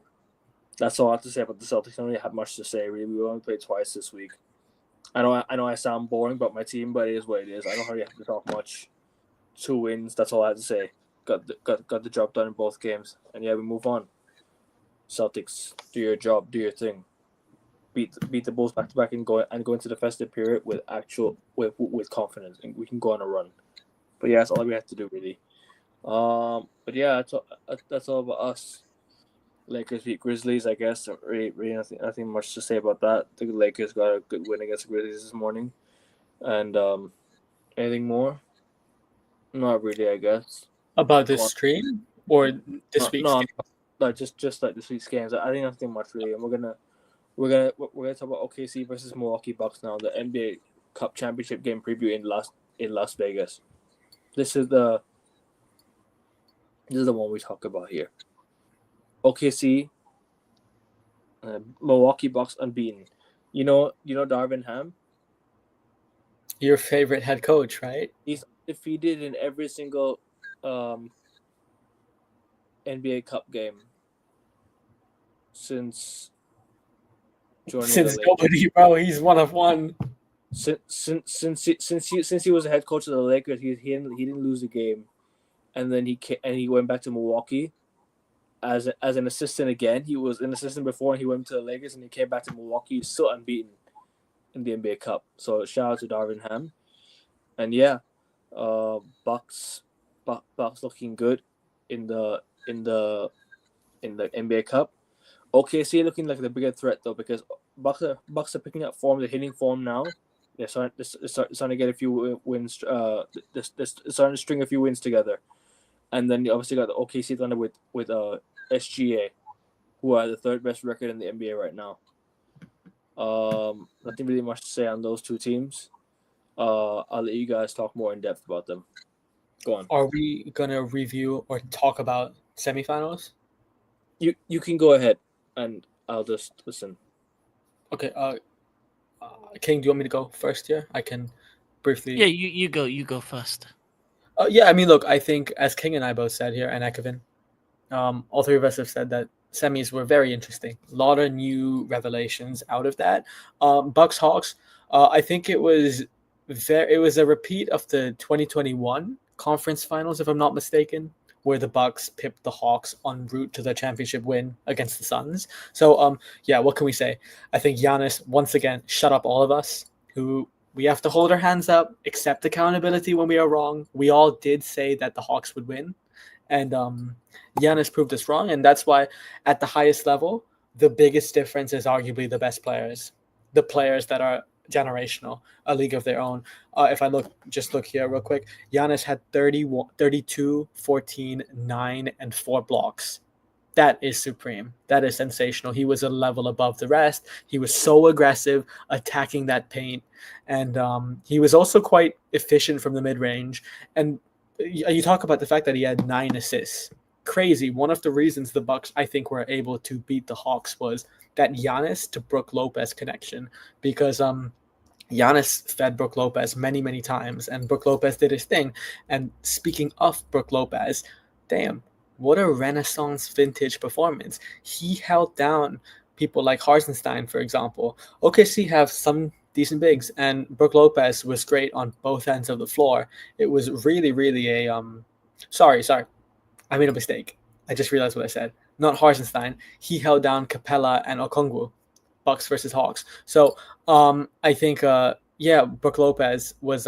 that's all I have to say about the Celtics. I don't really have much to say. Really, we only played twice this week. I know I sound boring about my team, but it is what it is. I don't really have to talk much. 2 wins. That's all I have to say. Got the job done in both games, and yeah, we move on. Celtics, do your job, do your thing. Beat the Bulls back to back and go into the festive period with confidence, and we can go on a run. But yeah, that's all we have to do really. But yeah, that's all about us. Lakers beat Grizzlies, I guess. Really nothing much to say about that. The Lakers got a good win against the Grizzlies this morning. And anything more? Not really, I guess. About this stream or this week's game? No, just like this week's games. I think nothing much really. And we're gonna talk about OKC versus Milwaukee Bucks now. The NBA Cup Championship game preview in Las Vegas. This is the one we talk about here. OKC, Milwaukee Bucks unbeaten. You know Darvin Ham? Your favorite head coach, right? He's defeated in every single NBA Cup game since joining since nobody, bro. He's one of one. Since he was the head coach of the Lakers, he didn't lose a game, and then he went back to Milwaukee as an assistant again. He was an assistant before, and he went to the Lakers, and he came back to Milwaukee. He's still unbeaten in the NBA Cup. So shout out to Darvin Ham, and yeah, Bucks looking good in the NBA Cup. OKC looking like the bigger threat though, because Bucks are picking up form. They're hitting form now. They're starting to get a few wins. They're starting to string a few wins together, and then you obviously got the OKC Thunder with SGA, who are the third best record in the NBA right now. Nothing really much to say on those two teams. I'll let you guys talk more in depth about them. Go on. Are we gonna review or talk about semifinals? You can go ahead, and I'll just listen. Okay. King, do you want me to go first here? I can briefly. Yeah, you go first. Yeah, I mean, look, I think as King and I both said here, and Ekevin, all three of us have said that semis were very interesting. A lot of new revelations out of that. Bucks Hawks. I think it was a repeat of the 2021 conference finals, if I'm not mistaken, where the Bucks pipped the Hawks en route to the championship win against the Suns. So, yeah, what can we say? I think Giannis, once again, shut up all of us who we have to hold our hands up, accept accountability when we are wrong. We all did say that the Hawks would win, and Giannis proved us wrong, and that's why at the highest level, the biggest difference is arguably the best players, the players that are generational, a league of their own. If I look here real quick, Giannis had 32, 14, 9, and 4 blocks. That is supreme. That is sensational. He was a level above the rest. He was so aggressive, attacking that paint, and he was also quite efficient from the mid-range. And you talk about the fact that he had 9 assists. Crazy. One of the reasons the Bucks, I think, were able to beat the Hawks was that Giannis to Brook Lopez connection, because Giannis fed Brook Lopez many, many times, and Brook Lopez did his thing. And speaking of Brook Lopez, damn, what a Renaissance vintage performance. He held down people like Hartenstein, for example. OKC have some decent bigs, and Brook Lopez was great on both ends of the floor. It was really, really a Sorry, I made a mistake. I just realized what I said. Not Hartenstein. He held down Capella and Okongwu. Bucks versus Hawks. So I think Brook Lopez was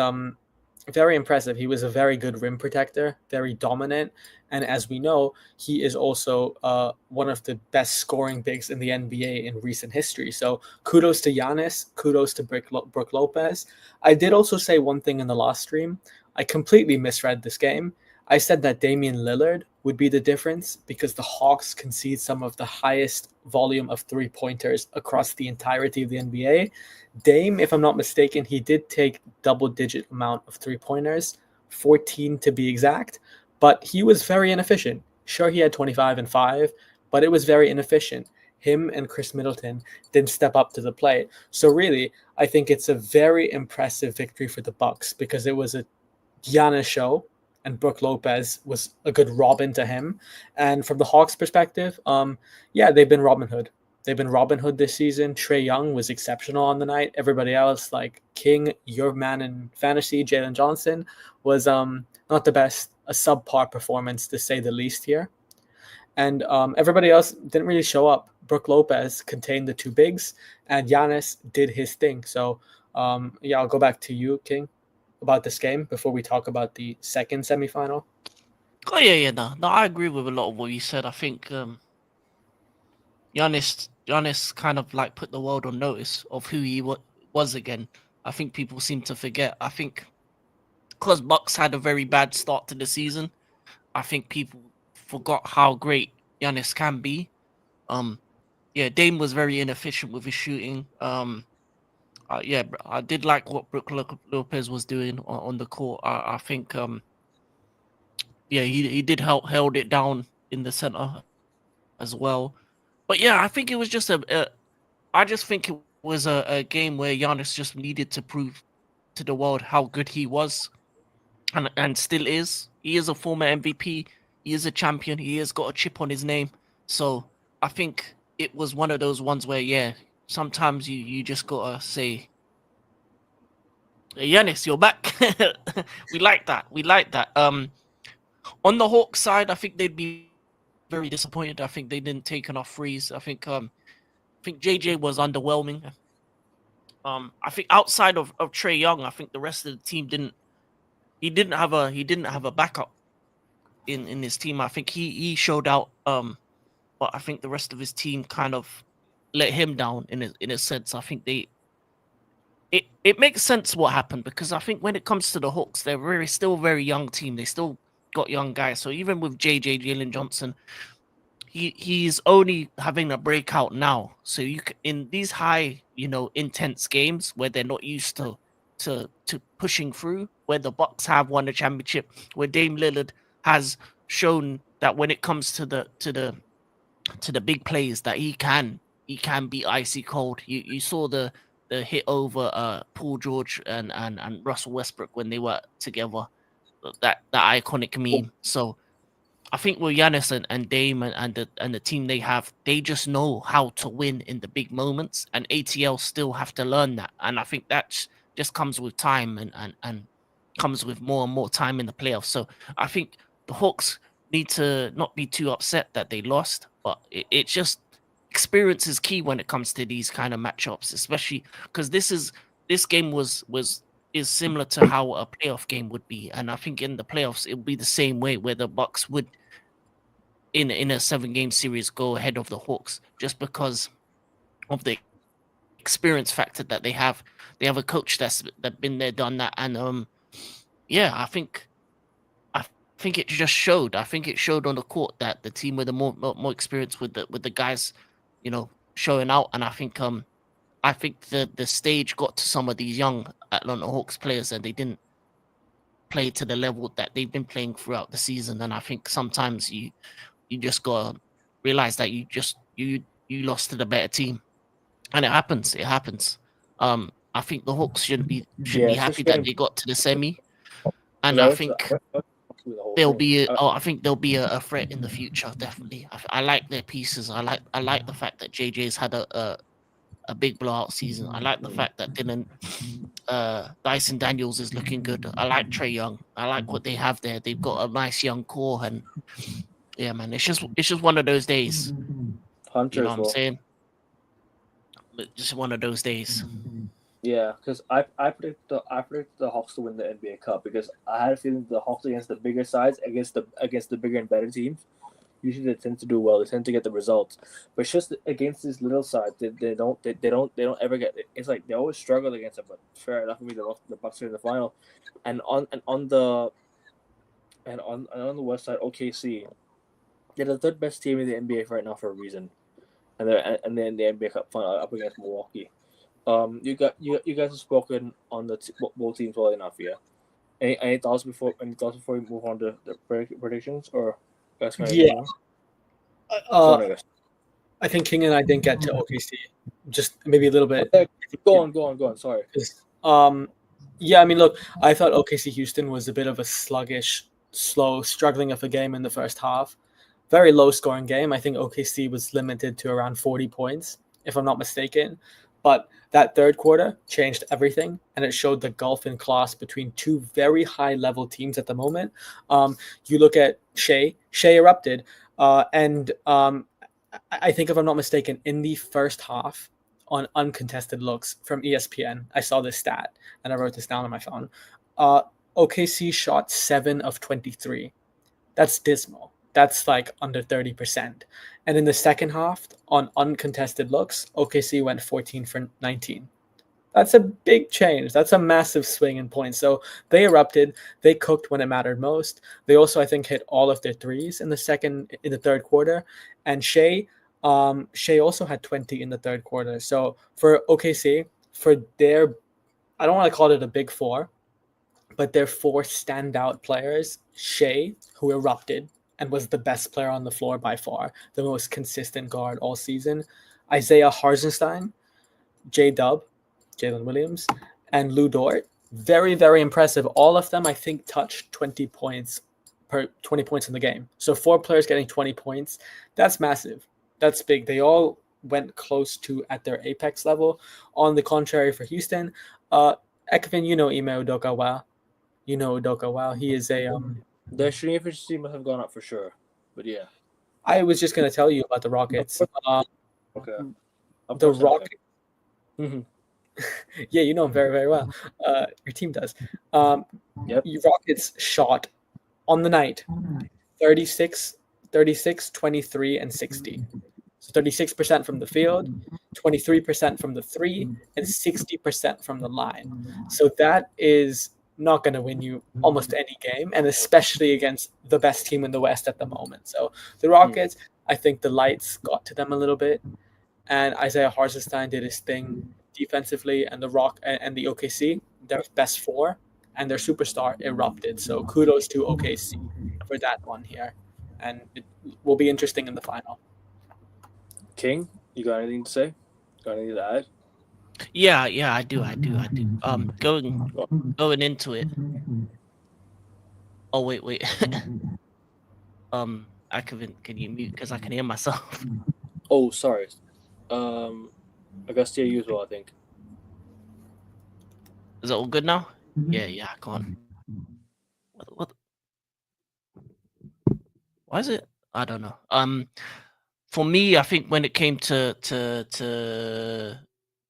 very impressive. He was a very good rim protector, very dominant, and as we know, he is also one of the best scoring bigs in the NBA in recent history. So kudos to Giannis, kudos to Brook Lopez. I did also say one thing in the last stream. I completely misread this game. I said that Damian Lillard would be the difference because the Hawks concede some of the highest volume of three-pointers across the entirety of the NBA. Dame, if I'm not mistaken, he did take double-digit amount of three-pointers, 14 to be exact, but he was very inefficient. Sure, he had 25 and 5, but it was very inefficient. Him and Chris Middleton didn't step up to the plate. So really, I think it's a very impressive victory for the Bucks because it was a Giannis show, and Brook Lopez was a good Robin to him. And from the Hawks' perspective, they've been Robin Hood. They've been Robin Hood this season. Trae Young was exceptional on the night. Everybody else, like King, your man in fantasy, Jalen Johnson, was not the best, a subpar performance to say the least here. And everybody else didn't really show up. Brook Lopez contained the two bigs, and Giannis did his thing. So, I'll go back to you, King, about this game before we talk about the second semifinal. Oh yeah, no, I agree with a lot of what you said. I think Giannis kind of like put the world on notice of who he was again. I think people seem to forget. I think because Bucks had a very bad start to the season, I think people forgot how great Giannis can be. Dame was very inefficient with his shooting. I did like what Brook Lopez was doing on the court. I think, he did held it down in the center as well. But yeah, I think it was just I just think it was a game where Giannis just needed to prove to the world how good he was, and still is. He is a former MVP. He is a champion. He has got a chip on his name. So I think it was one of those ones where sometimes you just gotta say, Giannis, you're back. We like that. On the Hawks side, I think they'd be very disappointed. I think they didn't take enough threes. I think JJ was underwhelming. I think outside of Trae Young, I think the rest of the team didn't have a backup in his team. I think he showed out, but I think the rest of his team kind of let him down in a sense. I think it makes sense what happened because I think when it comes to the Hawks, they're still a very young team. They still got young guys. So even with Jalen Johnson, he's only having a breakout now. So in these high, intense games where they're not used to pushing through, where the Bucks have won the championship, where Dame Lillard has shown that when it comes to the big plays that he can be icy cold. You saw the hit over Paul George and Russell Westbrook when they were together, that iconic meme. So I think with Giannis and Dame and the team they have, they just know how to win in the big moments, and ATL still have to learn that. And I think that just comes with time and comes with more and more time in the playoffs. So I think the Hawks need to not be too upset that they lost, but it's just experience is key when it comes to these kind of matchups, especially because this game is similar to how a playoff game would be, and I think in the playoffs it would be the same way where the Bucks would in a 7-game series go ahead of the Hawks just because of the experience factor that they have. They have a coach that's been there, done that, and I think it just showed. I think it showed on the court that the team with the more experience with the guys, showing out. And I think the stage got to some of these young Atlanta Hawks players, and they didn't play to the level that they've been playing throughout the season. And I think sometimes you just gotta realize that you lost to the better team, and it happens. I think the Hawks should be happy that they got to the semi, and I think there'll be a threat in the future. Definitely, I like their pieces. I like the fact that JJ's had a a big blowout season. I like the fact that Dyson Daniels is looking good. I like Trey Young. I like what they have there. They've got a nice young core, and yeah, man, it's just one of those days. Hunter You know as what I'm well. saying? Just one of those days. Yeah, because I predict the Hawks to win the NBA Cup because I had a feeling the Hawks against the bigger sides against the bigger and better teams. Usually they tend to do well. They tend to get the results, but it's just against these little sides, they don't ever get. It's like they always struggle against them. But fair enough, for me, the Bucks are in the final, and on the west side, OKC, they're the third best team in the NBA right now for a reason, and they're in the NBA Cup final up against Milwaukee. You guys have spoken on both teams well enough, yeah. Any thoughts before we move on to the predictions, or guys can Yeah. Go on, I guess. I think King and I didn't get to OKC. Just maybe a little bit. Go on. Sorry. Yeah, I mean, look, I thought OKC Houston was a bit of a sluggish, slow, struggling of a game in the first half. Very low scoring game. I think OKC was limited to around 40 points, if I'm not mistaken. But that third quarter changed everything, and it showed the gulf in class between two very high level teams at the moment. You look at Shea erupted, and I think, if I'm not mistaken, in the first half on uncontested looks from ESPN, I saw this stat and I wrote this down on my phone. OKC shot 7 of 23. That's dismal. That's like under 30%. And in the second half, on uncontested looks, OKC went 14 for 19. That's a big change. That's a massive swing in points. So they erupted. They cooked when it mattered most. They also, I think, hit all of their threes in the third quarter. And Shea also had 20 in the third quarter. So for OKC, for their, I don't want to call it a big four, but their four standout players, Shea, who erupted and was the best player on the floor by far, the most consistent guard all season, Isaiah Hartenstein, J-Dub, Jalen Williams, and Lou Dort. Very, very impressive. All of them, I think, touched 20 points in the game. So 4 players getting 20 points, that's massive. That's big. They all went close to at their apex level. On the contrary, for Houston, Ekvin, you know Ime Udoka well. You know Udoka well. He is a Their shooting efficiency must have gone up for sure. But yeah. I was just gonna tell you about the Rockets. Okay. The Rockets. Mm-hmm. Yeah, you know him very, very well. Your team does. Yep. Rockets shot on the night 36, 23, and 60. So 36% from the field, 23% from the three, and 60% from the line. So that is not going to win you almost any game, and especially against the best team in the West at the moment. So the Rockets, I think the lights got to them a little bit, and Isaiah Hartenstein did his thing defensively, and the OKC, their best four, and their superstar erupted. So kudos to OKC for that one here, and it will be interesting in the final. King, you got anything to say? Got anything to add? Yeah, I do. Going into it. Oh wait. Can you mute because I can hear myself? Oh, sorry. Augustia, you as well, I think. Is it all good now? Yeah. Go on. What? Why is it? I don't know. For me, I think when it came to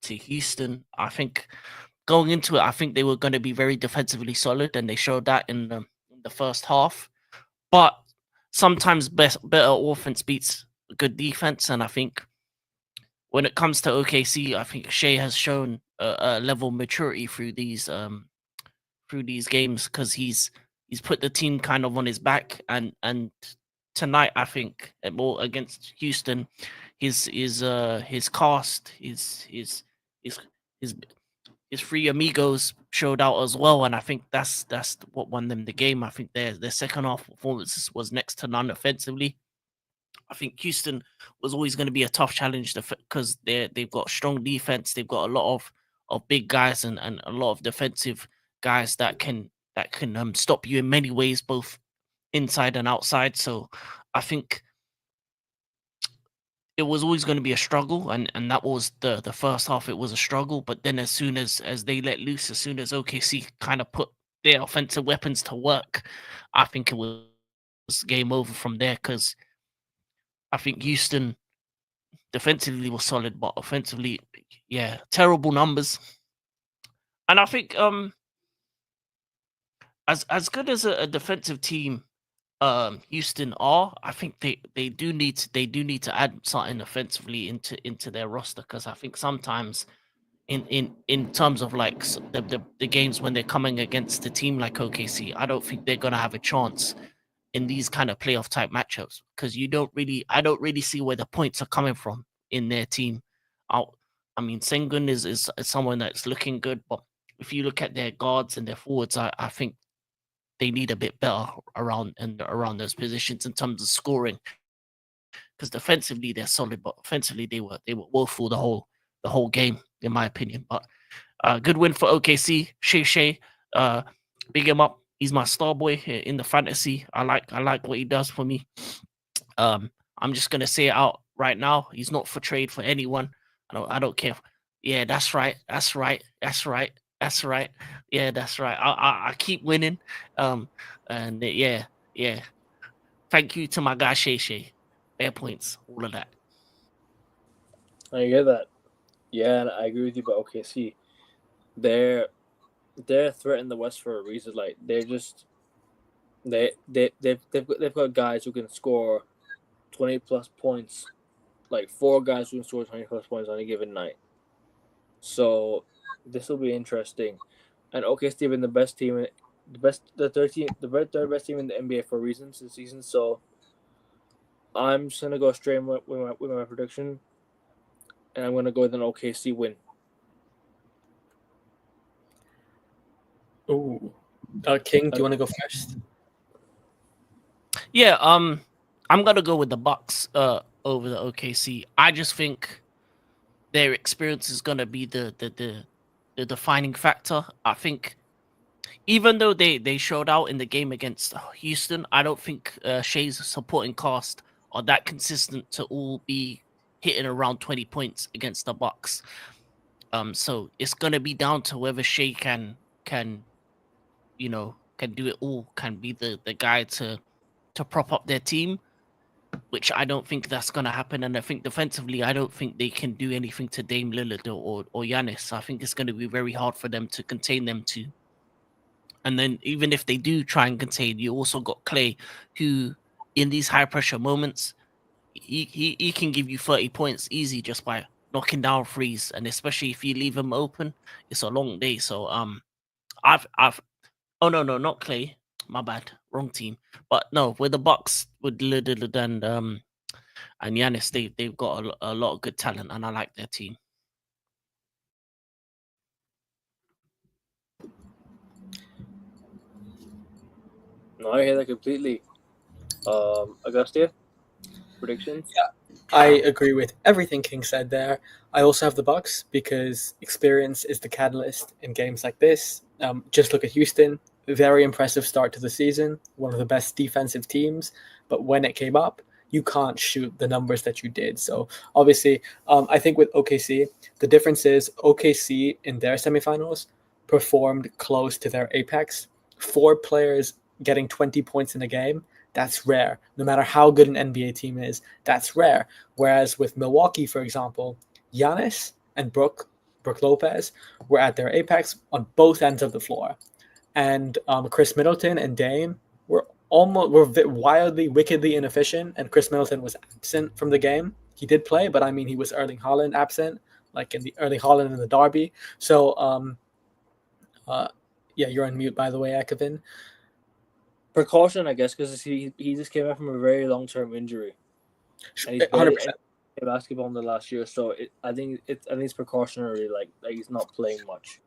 Houston, I think going into it, I think they were going to be very defensively solid, and they showed that in the first half. But sometimes better offense beats good defense, and I think when it comes to OKC, I think Shea has shown a level of maturity through these games because he's put the team kind of on his back, and tonight I think more against Houston, his cast, his three amigos showed out as well, and I think that's what won them the game. I think their second half performances was next to none offensively. I think Houston was always going to be a tough challenge because they've got strong defense. They've got a lot of big guys and a lot of defensive guys that can stop you in many ways, both inside and outside. So I think it was always going to be a struggle, and that was the first half. It was a struggle, but then as soon as they let loose, as soon as OKC kind of put their offensive weapons to work, I think it was game over from there. Because I think Houston defensively was solid, but offensively, yeah, terrible numbers. And I think as good as a defensive team Houston are, I think they do need to add something offensively into their roster, because I think sometimes in terms of like the games when they're coming against a team like OKC, I don't think they're gonna have a chance in these kind of playoff type matchups, because I don't really see where the points are coming from in their team. I mean, Sengun is someone that's looking good, but if you look at their guards and their forwards, I think they need a bit better around those positions in terms of scoring. Because defensively they're solid, but offensively they were woeful the whole game, in my opinion. But good win for OKC. Shea, big him up. He's my star boy in the fantasy. I like what he does for me. I'm just gonna say it out right now. He's not for trade for anyone. I don't care. Yeah, that's right. Yeah, that's right. I keep winning. And yeah. Thank you to my guy Shay. Fair points, all of that. I get that. Yeah, and I agree with you about OKC. They're a threat in the West for a reason. Like they're just they've got guys who can score 20+ points. Like 4 guys who can score 20+ points on a given night. So this will be interesting. And OKC have been the best team, the third best team in the NBA for reasons this season. So I'm just gonna go straight with my prediction, and I'm gonna go with an OKC win. Ooh, King, do you want to go first? Yeah, I'm gonna go with the Bucks over the OKC. I just think their experience is gonna be the defining factor. I think even though they showed out in the game against Houston, I don't think Shea's supporting cast are that consistent to all be hitting around 20 points against the Bucks. So it's gonna be down to whether Shea can do it all, can be the guy to prop up their team, which I don't think that's gonna happen. And I think defensively, I don't think they can do anything to Dame Lillard or Giannis. I think it's gonna be very hard for them to contain them too. And then even if they do try and contain, you also got Clay, who in these high pressure moments, he can give you 30 points easy just by knocking down threes, and especially if you leave him open, it's a long day. So I've oh no, not Clay, my bad, wrong team. But no, with the Bucks, with Lillard and Giannis, they've got a lot of good talent, and I like their team. No, I hear that completely. Augustia, predictions? Yeah, I agree with everything King said there. I also have the Bucks because experience is the catalyst in games like this. Just look at Houston. Very impressive start to the season. One of the best defensive teams. But when it came up, you can't shoot the numbers that you did. So obviously, I think with OKC, the difference is OKC in their semifinals performed close to their apex. 4 players getting 20 points in a game, that's rare. No matter how good an NBA team is, that's rare. Whereas with Milwaukee, for example, Giannis and Brook Lopez were at their apex on both ends of the floor. And Chris Middleton and Dame were wildly, wickedly inefficient, and Chris Middleton was absent from the game. He did play, but I mean, he was Erling Haaland absent, like in the Erling Haaland in the derby. So, yeah, you're on mute, by the way, Akavin. Precaution, I guess, because he just came back from a very long-term injury, and he's 100%. played basketball in the last year. So I think it's precautionary, like he's not playing much.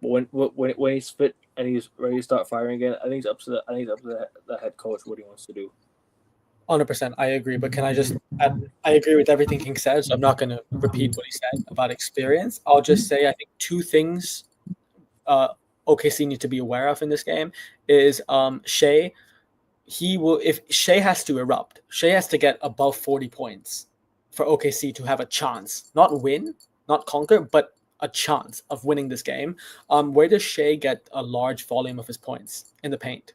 But when he's fit and he's ready to start firing again, I think it's up to the head coach what he wants to do. 100%, I agree. But can I just add, I agree with everything King said, so I'm not going to repeat what he said about experience. I'll just say I think 2 things OKC need to be aware of in this game is Shea. If Shea has to erupt, Shea has to get above 40 points for OKC to have a chance, not win, not conquer, but a chance of winning this game. Where does Shea get a large volume of his points? In the paint.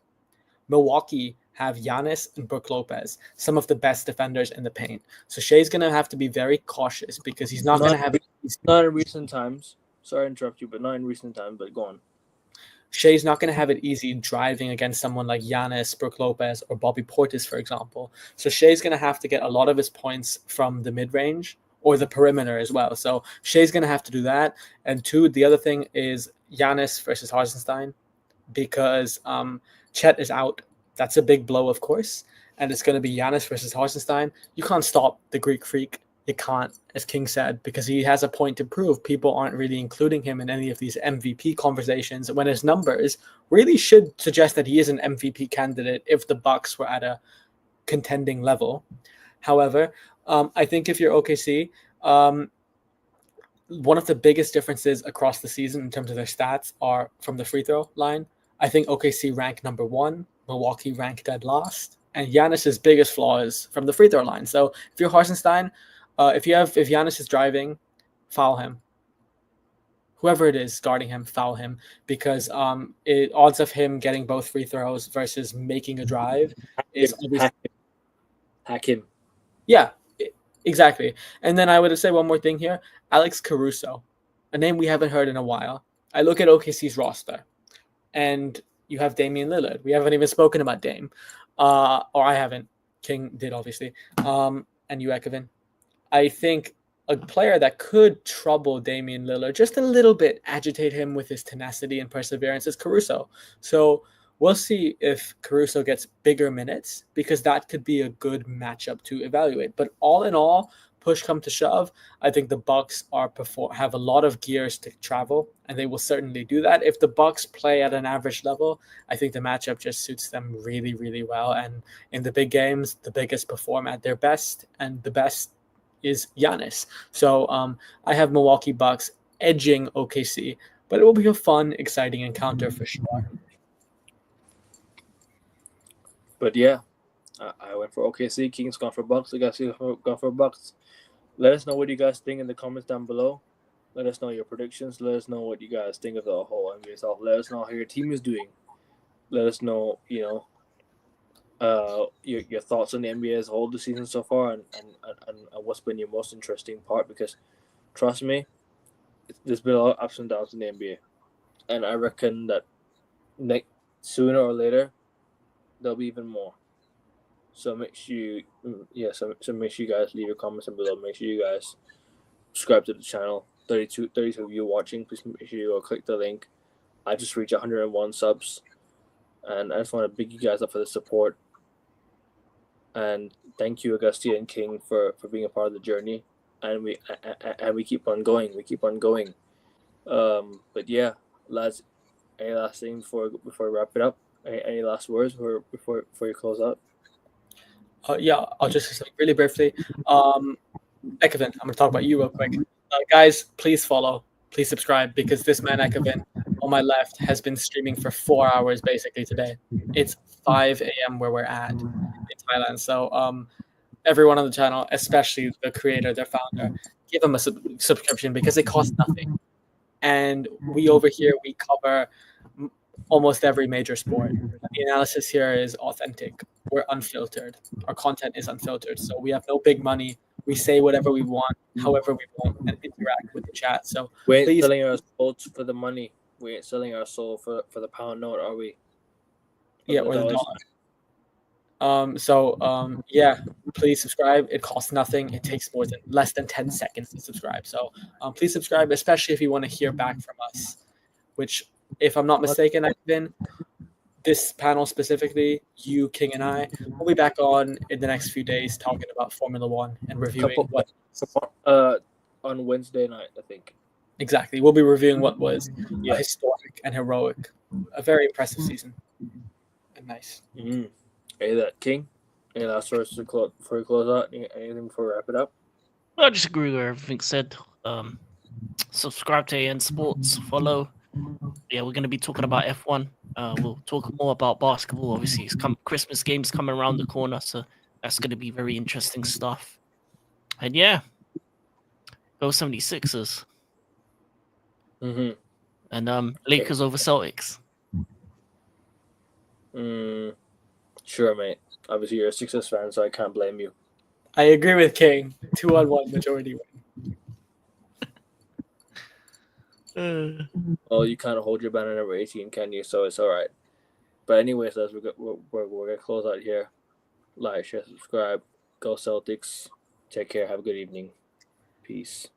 Milwaukee have Giannis and Brook Lopez, some of the best defenders in the paint. So Shea's going to have to be very cautious because he's not going to have... Not in recent times. Sorry to interrupt you, but not in recent times, but go on. Shea's not going to have it easy driving against someone like Giannis, Brook Lopez, or Bobby Portis, for example. So Shea's going to have to get a lot of his points from the mid-range or the perimeter as well. So Shea's going to have to do that. And two, the other thing is Giannis versus Hartenstein, because Chet is out. That's a big blow, of course. And it's going to be Giannis versus Hartenstein. You can't stop the Greek Freak. You can't, as King said, because he has a point to prove. People aren't really including him in any of these MVP conversations when his numbers really should suggest that he is an MVP candidate if the Bucks were at a contending level. However, I think if you're OKC, one of the biggest differences across the season in terms of their stats are from the free throw line. I think OKC ranked number 1, Milwaukee ranked dead last, and Giannis's biggest flaw is from the free throw line. So if you're Hartenstein, if Giannis is driving, foul him. Whoever it is guarding him, foul him, because odds of him getting both free throws versus making a drive is obviously... Hack him. Yeah, exactly. And then I would say one more thing here. Alex Caruso, a name we haven't heard in a while. I look at OKC's roster, and you have Damian Lillard. We haven't even spoken about Dame. Or I haven't. King did, obviously. And you, Ekevin. I think a player that could trouble Damian Lillard just a little bit, agitate him with his tenacity and perseverance, is Caruso. So we'll see if Caruso gets bigger minutes, because that could be a good matchup to evaluate. But all in all, push come to shove, I think the Bucks have a lot of gears to travel, and they will certainly do that. If the Bucks play at an average level, I think the matchup just suits them really, really well. And in the big games, the biggest perform at their best, and the best is Giannis. So I have Milwaukee Bucks edging OKC, but it will be a fun, exciting encounter for sure. But yeah, I went for OKC. King's gone for Bucks. You guys gone for Bucks. Let us know what you guys think in the comments down below. Let us know your predictions. Let us know what you guys think of the whole NBA stuff. Let us know how your team is doing. Let us know, your thoughts on the NBA as a whole this season so far, and what's been your most interesting part. Because trust me, there's been a lot of ups and downs in the NBA, and I reckon that sooner or later there'll be even more. So make sure you guys leave your comments down below. Make sure you guys subscribe to the channel. 32 of you watching, please make sure you go click the link. I just reached 101 subs, and I just want to big you guys up for the support. And thank you, Augustia and King, for being a part of the journey. And we keep on going. But yeah, lads, any last thing before we wrap it up? Any last words before you close out? Yeah, I'll just say really briefly. Ekevin, I'm going to talk about you real quick. Guys, please follow, please subscribe, because this man Ekevin on my left has been streaming for 4 hours basically today. It's 5 a.m. where we're at in Thailand. So everyone on the channel, especially the creator, their founder, give him a subscription, because it costs nothing. And we over here, we cover almost every major sport. The analysis here is authentic. We're unfiltered. Our content is unfiltered. So we have no big money. We say whatever we want, however we want, and interact with the chat. So we ain't selling our soul for the money. We ain't selling our soul for the pound note, are we? Yeah, or the dollar. Yeah, please subscribe. It costs nothing. It takes less than 10 seconds to subscribe. So please subscribe, especially if you want to hear back from us, which, if I'm not mistaken, I've been this panel specifically, you, King, and I will be back on in the next few days talking about Formula One and reviewing on Wednesday night, I think. Exactly. We'll be reviewing what was historic and heroic. A very impressive season. And nice. Mm-hmm. Hey, that King, any last words before we close out? Anything before we wrap it up? I just agree with everything said. Subscribe to AN Sports, follow. Yeah, we're going to be talking about F1. We'll talk more about basketball. Obviously, Christmas games coming around the corner, so that's going to be very interesting stuff. And yeah, go 76ers. Mm-hmm. And Lakers over Celtics. Sure, mate. Obviously, you're a Sixers fan, so I can't blame you. I agree with King. 2-1 majority win. Well, you can't hold your banner number 18, can you? So it's all right. But anyways, as we're gonna close out here. Like, share, subscribe. Go Celtics. Take care. Have a good evening. Peace.